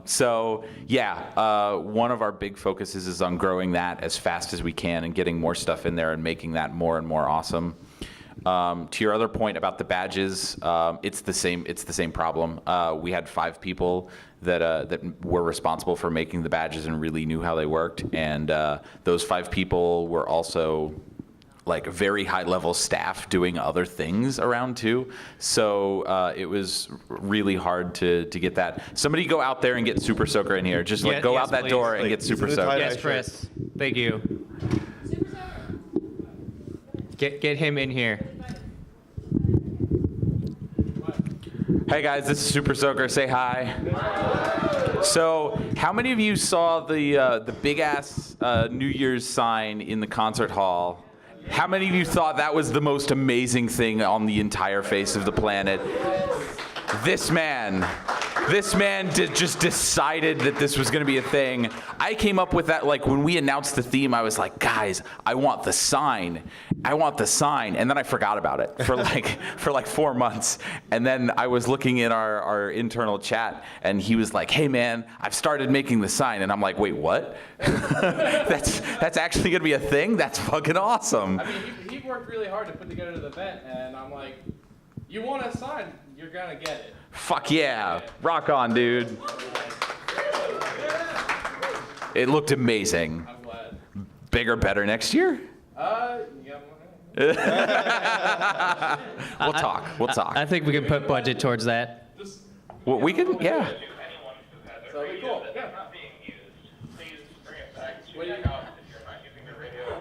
So yeah, one of our big focuses is on growing that as fast as we can and getting more stuff in there and making that more and more awesome. To your other point about the badges, it's the same problem. We had 5 people that were responsible for making the badges and really knew how they worked, and those 5 people were also like very high level staff doing other things around too. So it was really hard to get that. Somebody go out there and get Super Soaker in here. Just like go out that door and get Super Soaker. Yes, Chris. Thank you. Get him in here. Hey guys, this is Super Soaker. Say hi. So, how many of you saw the big ass New Year's sign in the concert hall? How many of you thought that was the most amazing thing on the entire face of the planet? This man just decided that this was going to be a thing. I came up with that, like, when we announced the theme, I was like, guys, I want the sign. And then I forgot about it for like 4 months. And then I was looking in our internal chat, and he was like, hey man, I've started making the sign. And I'm like, wait, what? That's actually going to be a thing? That's fucking awesome. I mean, he worked really hard to put together the event, and I'm like, you want a sign, you're gonna get it. Fuck yeah. Rock on, dude. It looked amazing. I'm glad. Bigger, better next year? Yeah. We'll talk. I think we can put budget towards that. Well, we can, yeah. So it'll be cool. Yeah.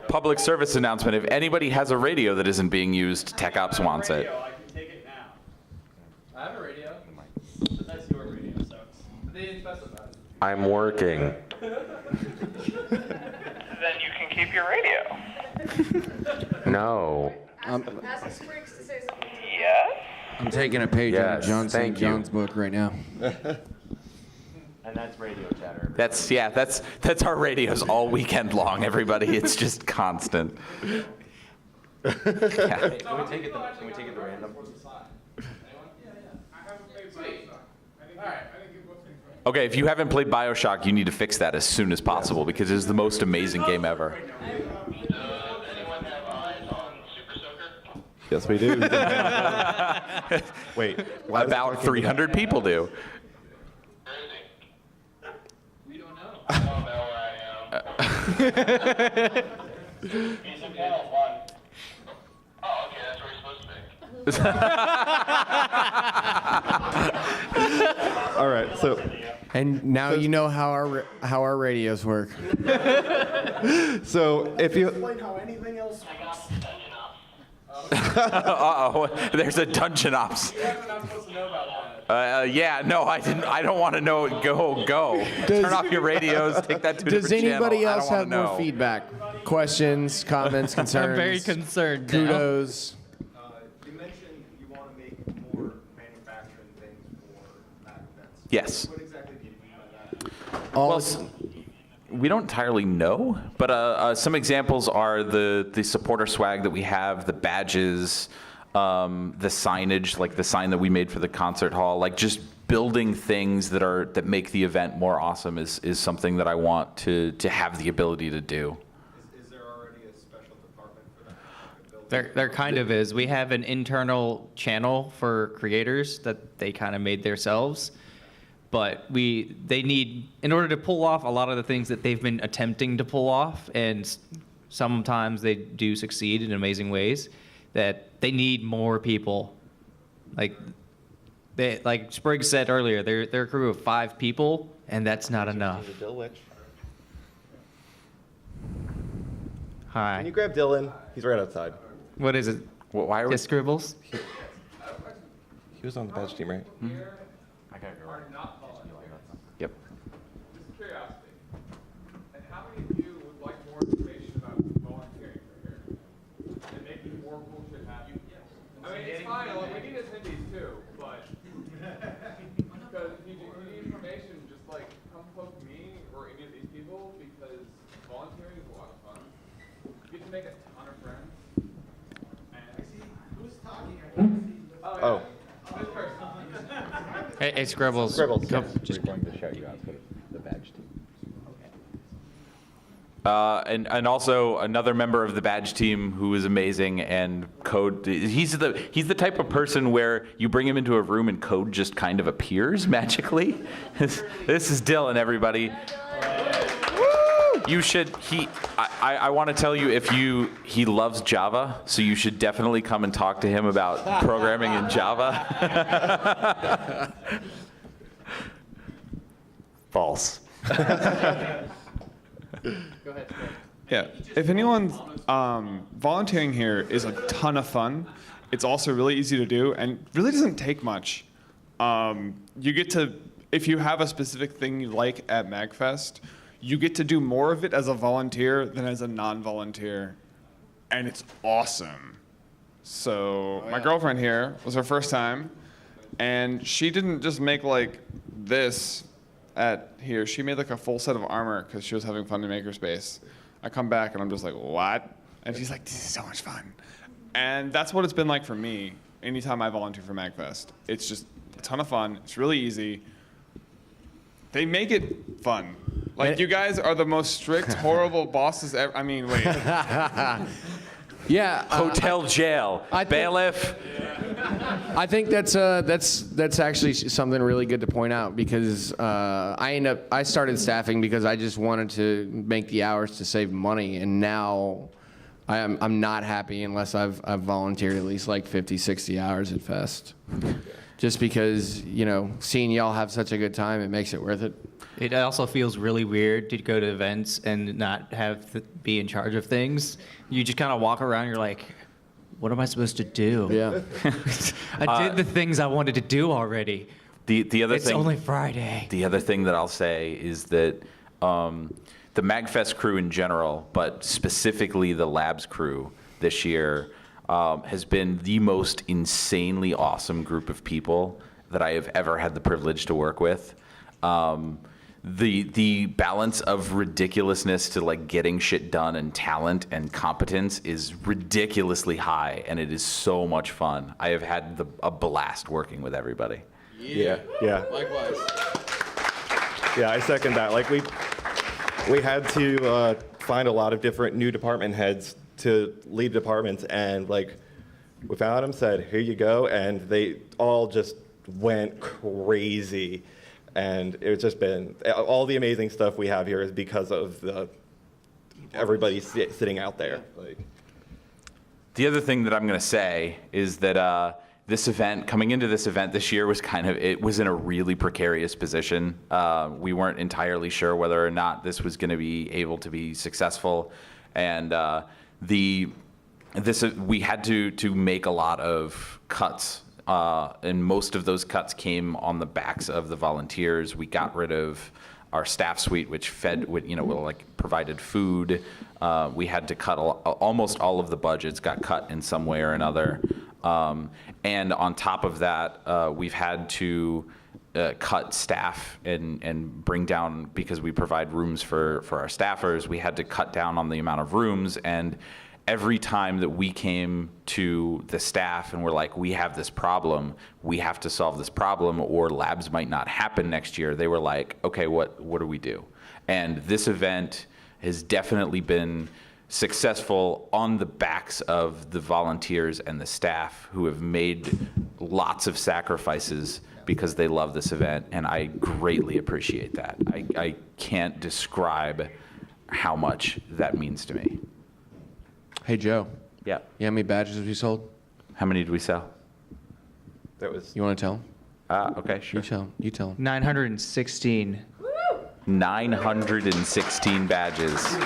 Public service announcement. If anybody has a radio that isn't being used, Tech Ops wants it. I can take it now. I have a radio. But that's your radio, so they didn't specify. I'm working. Then you can keep your radio. No. Ask Spriggs to say something. Yes? I'm taking a page out of Yes, thank you. John's book right now. And that's radio chatter. That's our radios all weekend long, everybody. It's just constant. Can we take it to random? Okay, if you haven't played BioShock, you need to fix that as soon as possible because it is the most amazing game ever. Yes, we do. Wait. About 300 people do. We don't know. I don't know where I am. He's in panel 1. Oh, okay, that's where he's supposed to be. All right, so. And now you know how our radios work. So if you. Explain how anything else works. Uh-oh, there's a dungeon ops. We're not supposed to know about that. Yeah, no, I didn't. I don't want to know. Go. Turn off your radios. Take that to a Does different channel. anybody I don't else wanna have more know. feedback? questions, comments, concerns? I'm very concerned now. Kudos. You mentioned you want to make more manufacturing things for MAGFest. Yes. What exactly do you mean by that? Well, we don't entirely know, but some examples are the supporter swag that we have, the badges, the signage, like the sign that we made for the concert hall, like just building things that make the event more awesome is something that I want to have the ability to do. Is there already a special department for that? There kind of is. We have an internal channel for creators that they kind of made themselves. But they need, in order to pull off a lot of the things that they've been attempting to pull off, and sometimes they do succeed in amazing ways, that they need more people. Like Sprigg said earlier, they're a crew of 5 people, and that's not enough. Hi. Can you grab Dylan? He's right outside. What is it? Why are we? Just scribbles? He was on the badge team, right? I gotta go. Yep. Just curiosity. And how many of you would like more information about volunteering for here? And making more cool shit happen? I mean, it's fine. Like, we need attendees too, but because if you need information, just like come poke me or any of these people because volunteering is a lot of fun. You get to make a ton of friends. And I see who's talking. I can't see. Oh. This person. Hey, Scribbles. Scribbles. Come. Just going to shout you out for the badge team. And also another member of the badge team who is amazing and Code. He's the type of person where you bring him into a room and Code just kind of appears magically. This is Dylan, everybody. You should. I want to tell you he loves Java, so you should definitely come and talk to him about programming in Java. False. Go ahead. Yeah, if anyone's volunteering here is a ton of fun. It's also really easy to do and really doesn't take much. You get to, if you have a specific thing you like at MAGFest, you get to do more of it as a volunteer than as a non-volunteer, and it's awesome. So my girlfriend here was her first time, and she didn't just make like this at here. She made like a full set of armor because she was having fun in Makerspace. I come back and I'm just like, what? And she's like, this is so much fun. And that's what it's been like for me anytime I volunteer for MAGFest. It's just a ton of fun. It's really easy. They make it fun. Like, you guys are the most strict, horrible bosses ever. I mean, wait. Yeah. Hotel jail. Bailiff. I think that's actually something really good to point out because I started staffing because I just wanted to make the hours to save money, and now I'm not happy unless I've volunteered at least like 50, 60 hours at Fest. Just because, seeing y'all have such a good time, it makes it worth it. It also feels really weird to go to events and not have to be in charge of things. You just kind of walk around, you're like, what am I supposed to do? Yeah. I did the things I wanted to do already. The other it's thing. It's only Friday. The other thing that I'll say is that the MAGFest crew in general, but specifically the Labs crew this year, has been the most insanely awesome group of people that I have ever had the privilege to work with. The balance of ridiculousness to like getting shit done and talent and competence is ridiculously high, and it is so much fun. I have had a blast working with everybody. Yeah. Likewise. Yeah, I second that. Like we had to find a lot of different new department heads to lead departments, and like we found them, said, here you go, and they all just went crazy. And it's just been, all the amazing stuff we have here is because of everybody sitting out there. Like. The other thing that I'm going to say is that this event, coming into this event this year, it was in a really precarious position. We weren't entirely sure whether or not this was going to be able to be successful, and we had to make a lot of cuts. And most of those cuts came on the backs of the volunteers. We got rid of our staff suite, which provided food. We had to cut almost all of the budgets got cut in some way or another. And on top of that, we've had to cut staff and bring down, because we provide rooms for our staffers, we had to cut down on the amount of rooms. And every time that we came to the staff and we're like, we have this problem, we have to solve this problem, or labs might not happen next year, they were like, okay, what do we do? And this event has definitely been successful on the backs of the volunteers and the staff who have made lots of sacrifices because they love this event, and I greatly appreciate that. I can't describe how much that means to me. Hey, Joe. Yeah. You know how many badges we sold? How many did we sell? That was. You want to tell them? Okay, sure. You tell them. 916. 916 badges.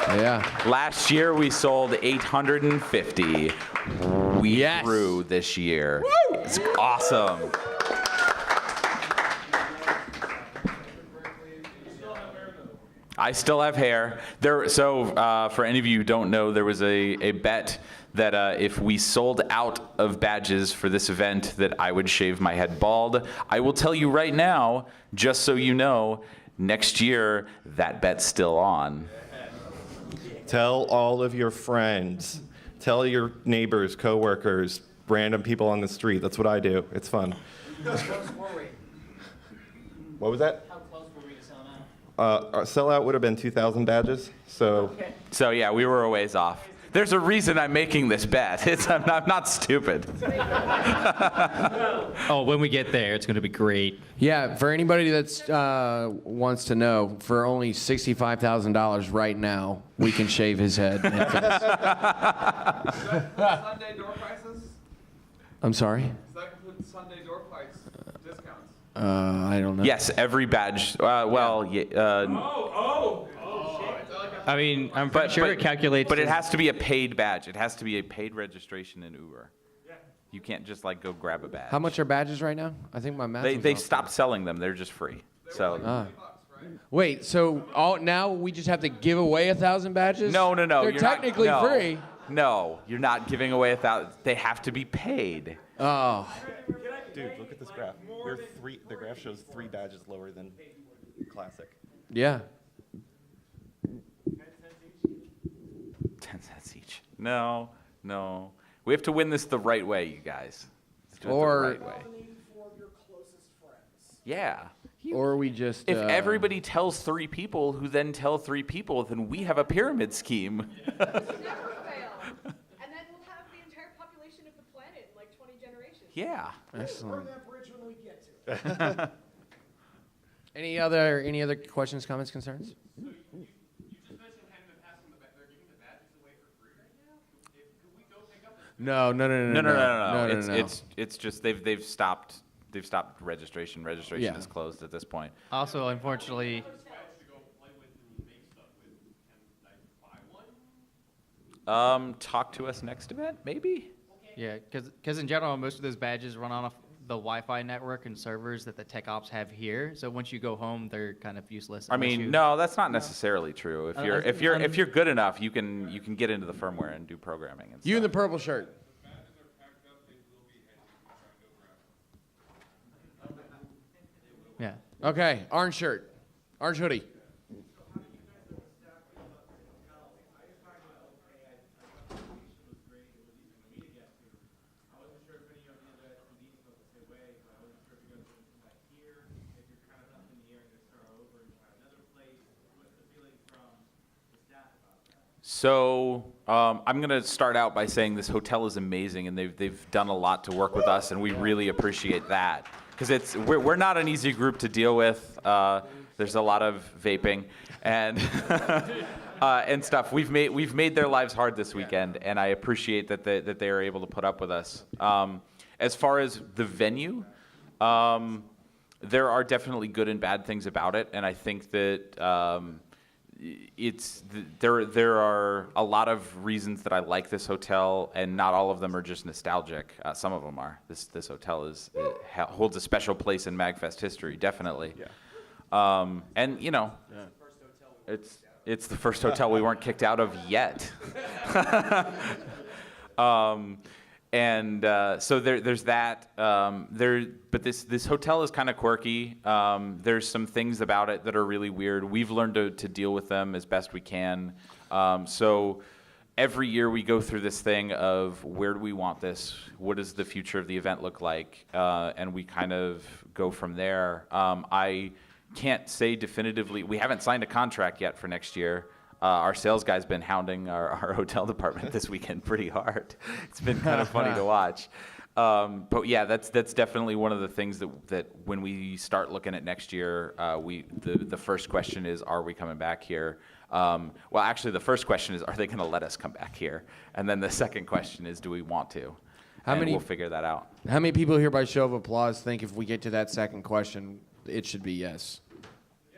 Yeah. Last year we sold 850. We grew this year. Woo! It's awesome. I still have hair. For any of you who don't know, there was a bet that if we sold out of badges for this event, that I would shave my head bald. I will tell you right now, just so you know, next year that bet's still on. Tell all of your friends. Tell your neighbors, coworkers, random people on the street. That's what I do. It's fun. How close were we? What was that? How close were we to selling out? Our sellout would have been 2,000 badges. So yeah, we were a ways off. There's a reason I'm making this bet. I'm not stupid. Oh, when we get there, it's going to be great. Yeah, for anybody that's wants to know, for only $65,000 right now, we can shave his head. Sunday door prices? I'm sorry? Does that include Sunday door price discounts? I don't know. Yes, every badge. I mean, I'm pretty sure it calculates. But it has to be a paid badge. It has to be a paid registration in Uber. You can't just go grab a badge. How much are badges right now? I think my math. They stopped selling them. They're just free. So. Wait, so now we just have to give away 1,000 badges? No. They're technically free. No, you're not giving away 1,000. They have to be paid. Oh. Dude, look at this graph. The graph shows 3 badges lower than Classic. Yeah. 10 cents each. No. We have to win this the right way, you guys. Let's do it the right way. Yeah. Or we just. If everybody tells 3 people who then tell 3 people, then we have a pyramid scheme. Never fail. And then we'll have the entire population of the planet in like 20 generations. Yeah. Excellent. Burn that bridge when we get to it. Any other questions, comments, concerns? You just mentioned having been passing they're giving the badges away for free right now? Could we go pick up the No. It's just they've stopped registration. Registration is closed at this point. Also, unfortunately. Talk to us next event, maybe? Yeah, because in general, most of those badges run on the Wi-Fi network and servers that the tech ops have here. So once you go home, they're kind of useless. I mean, no, that's not necessarily true. If you're good enough, you can get into the firmware and do programming and stuff. You in the purple shirt. Yeah. Okay, orange shirt, orange hoodie. So I'm going to start out by saying this hotel is amazing, and they've done a lot to work with us, and we really appreciate that. Because we're not an easy group to deal with. There's a lot of vaping and and stuff. We've made their lives hard this weekend, and I appreciate that they are able to put up with us. As far as the venue, there are definitely good and bad things about it, and I think that there are a lot of reasons that I like this hotel, and not all of them are just nostalgic. Some of them are. This hotel holds a special place in MAGFest history, definitely. And you know, it's the first hotel we weren't kicked out of yet. So there's that. But this hotel is kind of quirky. There's some things about it that are really weird. We've learned to deal with them as best we can. So every year we go through this thing of where do we want this? What does the future of the event look like? And we kind of go from there. I can't say definitively. We haven't signed a contract yet for next year. Our sales guy's been hounding our hotel department this weekend pretty hard. It's been kind of funny to watch. But yeah, that's definitely one of the things that when we start looking at next year, the first question is, are we coming back here? Well, actually, the first question is, are they going to let us come back here? And then the second question is, do we want to? We'll figure that out. How many people here by show of applause think if we get to that second question, it should be yes?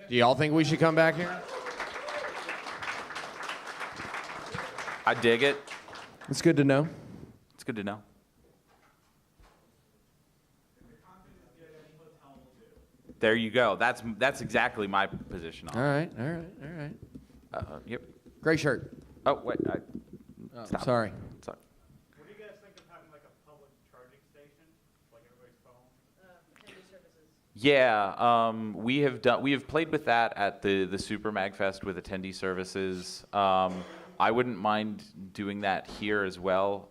Do y'all think we should come back here? I dig it. It's good to know. It's good to know. There you go. That's exactly my position on it. All right. Yep. Gray shirt. Oh, wait. Stop. Sorry. Sorry. What do you guys think of having like a public charging station, like everybody's phone? Attendee services. Yeah, we have played with that at the Super MAGFest with attendee services. I wouldn't mind doing that here as well.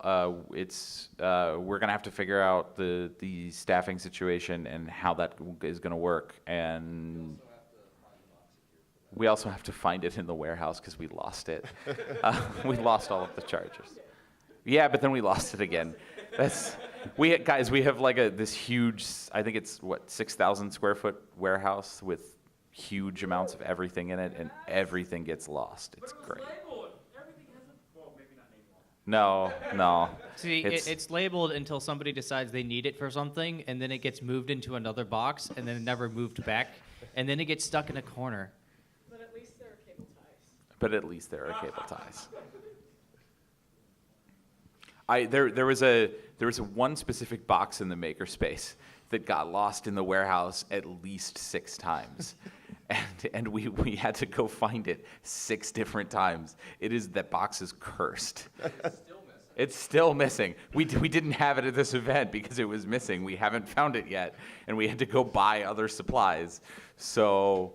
We're gonna have to figure out the staffing situation and how that is gonna work, and we also have to find it in the warehouse because we lost it. We lost all of the chargers. Yeah, but then we lost it again. We have like this huge, I think it's 6,000 square foot warehouse with huge amounts of everything in it, and everything gets lost. It's great. No. See, it's labeled until somebody decides they need it for something, and then it gets moved into another box, and then never moved back, and then it gets stuck in a corner. But at least there are cable ties. There was a one specific box in the makerspace that got lost in the warehouse at least 6 times. And we had to go find it 6 different times. That box is cursed. It's still missing. We didn't have it at this event because it was missing. We haven't found it yet, and we had to go buy other supplies. So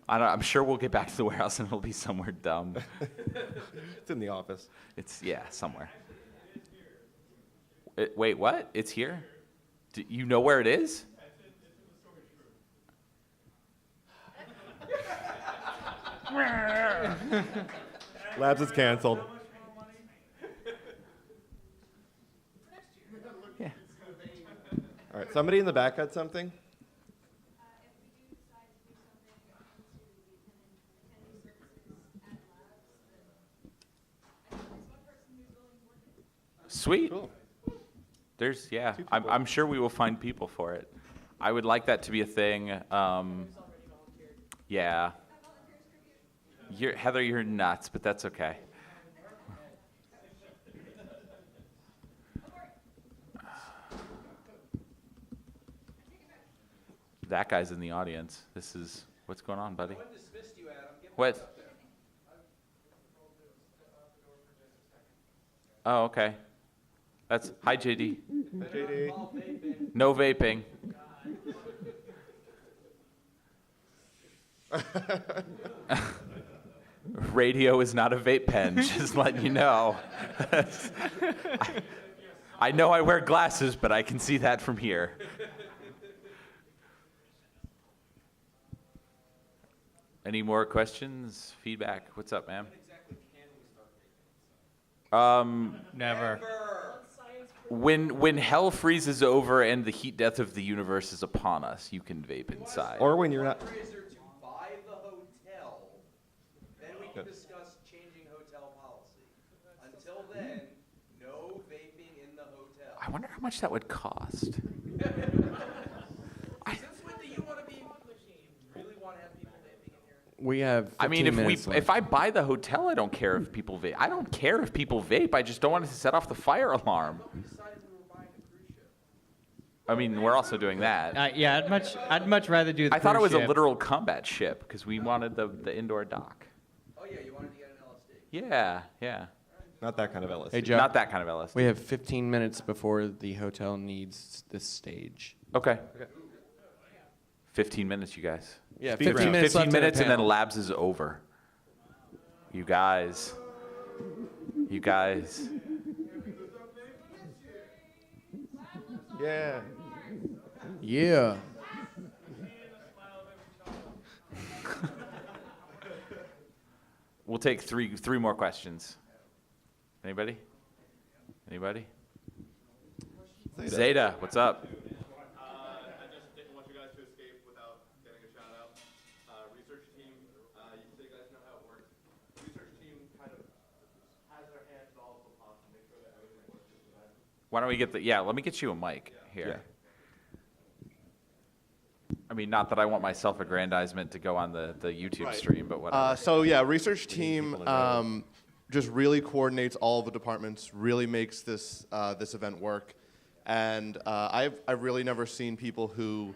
I'm sure we'll get back to the warehouse and it'll be somewhere dumb. It's in the office. Somewhere. Wait, what? It's here? Do you know where it is? Labs is canceled. Yeah. All right, somebody in the back had something? Sweet. Cool. I'm sure we will find people for it. I would like that to be a thing. Yeah. Heather, you're nuts, but that's okay. That guy's in the audience. What's going on, buddy? What? Oh, okay. Hi, JD. Hi, JD. No vaping. Radio is not a vape pen, just letting you know. I know I wear glasses, but I can see that from here. Any more questions? Feedback? What's up, ma'am? Never. When hell freezes over and the heat death of the universe is upon us, you can vape inside. Or when you're not. Buy the hotel, then we can discuss changing hotel policy. Until then, no vaping in the hotel. I wonder how much that would cost. Since when do you want to be? Really want to have people vaping in here? We have 15 minutes left. if I buy the hotel, I don't care if people vape. I don't care if people vape. I just don't want it to set off the fire alarm. I mean, we're also doing that. Yeah, I'd much rather do the I thought it was cruise a ship. literal combat ship because we wanted the indoor dock. Oh yeah, you wanted to get an LSD. Yeah, yeah. Not that kind of LSD. Hey, Joe. Not that kind of LSD. We have 15 minutes before the hotel needs this stage. Okay. 15 minutes, you guys. Yeah, Speed 15 round. minutes 15 left in the minutes and then panel. Labs is over. You guys. You guys. Yeah. Yeah. We'll take three more questions. Anybody? Anybody? Zeta, what's up? I just didn't want you guys to escape without getting a shout out. Research team, so you guys know how it works. Research team kind of has their hands in all of the pots to make sure that everything works. Why don't we get let me get you a mic here. I mean, not that I want my self-aggrandizement to go on the YouTube stream, but whatever. So yeah, research team just really coordinates all of the departments, really makes this this event work, and I've really never seen people who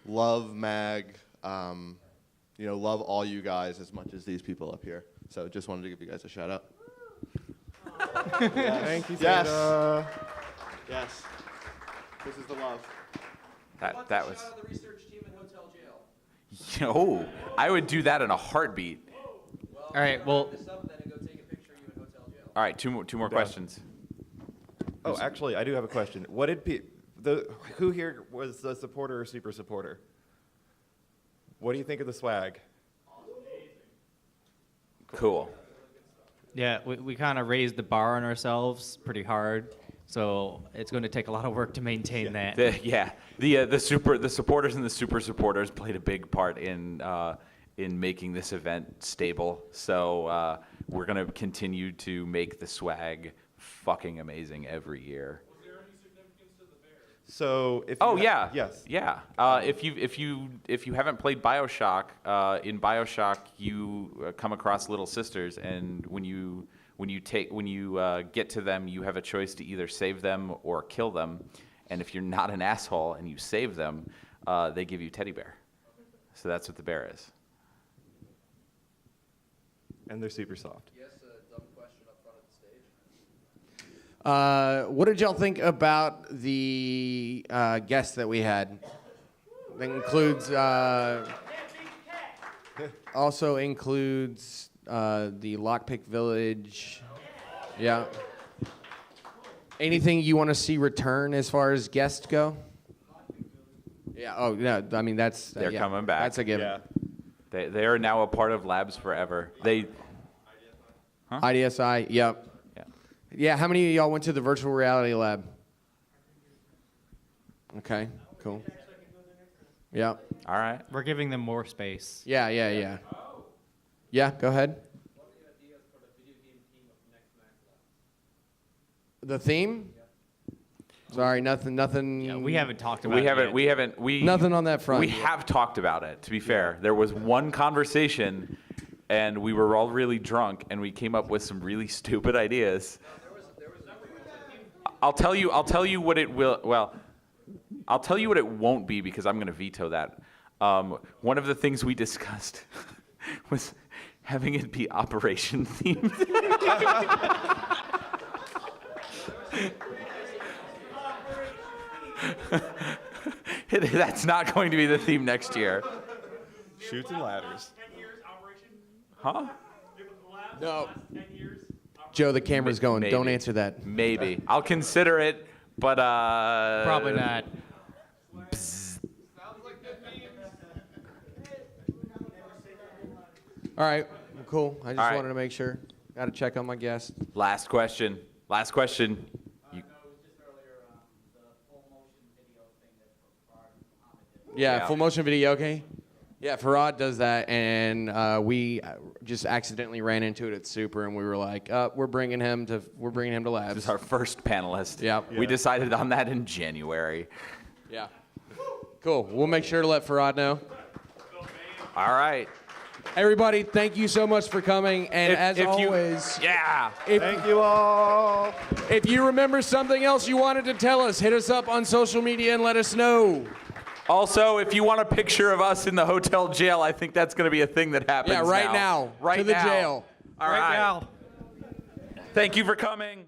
love MAG, love all you guys as much as these people up here. So just wanted to give you guys a shout out. Thank you, Yes. Zeta. Yes. This is the love. That was. Shout out the research team in hotel jail. Yo, I would do that in a heartbeat. Well, All right, well- this up, then and go take a picture of you in hotel jail. All right, two more questions. Oh, actually, I do have a question. What did who here was the supporter or super supporter? What do you think of the swag? Cool. Yeah, we kind of raised the bar on ourselves pretty hard, so it's going to take a lot of work to maintain that. The supporters and the super supporters played a big part in making this event stable. So we're gonna continue to make the swag fucking amazing every year. Was there any significance to the bears? So if Yes. If you haven't played BioShock, in BioShock you come across little sisters, and when you get to them, you have a choice to either save them or kill them. And if you're not an asshole and you save them, they give you teddy bear. So that's what the bear is. And they're super soft. Yes, a dumb question up front of the stage. What did y'all think about the guests that we had? That includes also includes the Lockpick Village. Yeah. Anything you want to see return as far as guests go? Yeah. Oh, yeah. I mean, that's They're coming back. That's a given. Yeah. They are now a part of Labs forever. IDSI. Yep. Yeah. Yeah. How many of y'all went to the virtual reality lab? Okay. Cool. Yep. All right. We're giving them more space. Yeah. Yeah. Go ahead. The theme? Sorry, nothing. Yeah, we haven't talked about We it yet. haven't. Nothing on that front. We have talked about it, to be fair. There was one conversation, and we were all really drunk, and we came up with some really stupid ideas. I'll tell you what it will. Well, I'll tell you what it won't be, because I'm going to veto that. One of the things we discussed was having it be Operation themed. That's not going to be the theme next year. Shoots and ladders. 10 years operation? Huh? No. 10 years? Joe, the camera's going. Maybe. Don't answer that. Maybe. I'll consider it, but Probably not. All right. Cool. I just All right. wanted to make sure. Got to check on my guest. Last question. You- Yeah, Yeah. full motion video. Okay. Yeah, Farad does that, and we just accidentally ran into it at Super, and we were like, we're bringing him to Labs. This is our first panelist. Yep. We decided on that in January. Yeah. Cool. We'll make sure to let Farad know. All right. Everybody, thank you so much for coming. And as always, thank you all. If you remember something else you wanted to tell us, hit us up on social media and let us know. Also, if you want a picture of us in the hotel jail, I think that's going to be a thing that happens Yeah, right now. Right to the now. jail. All right. now. Thank you for coming.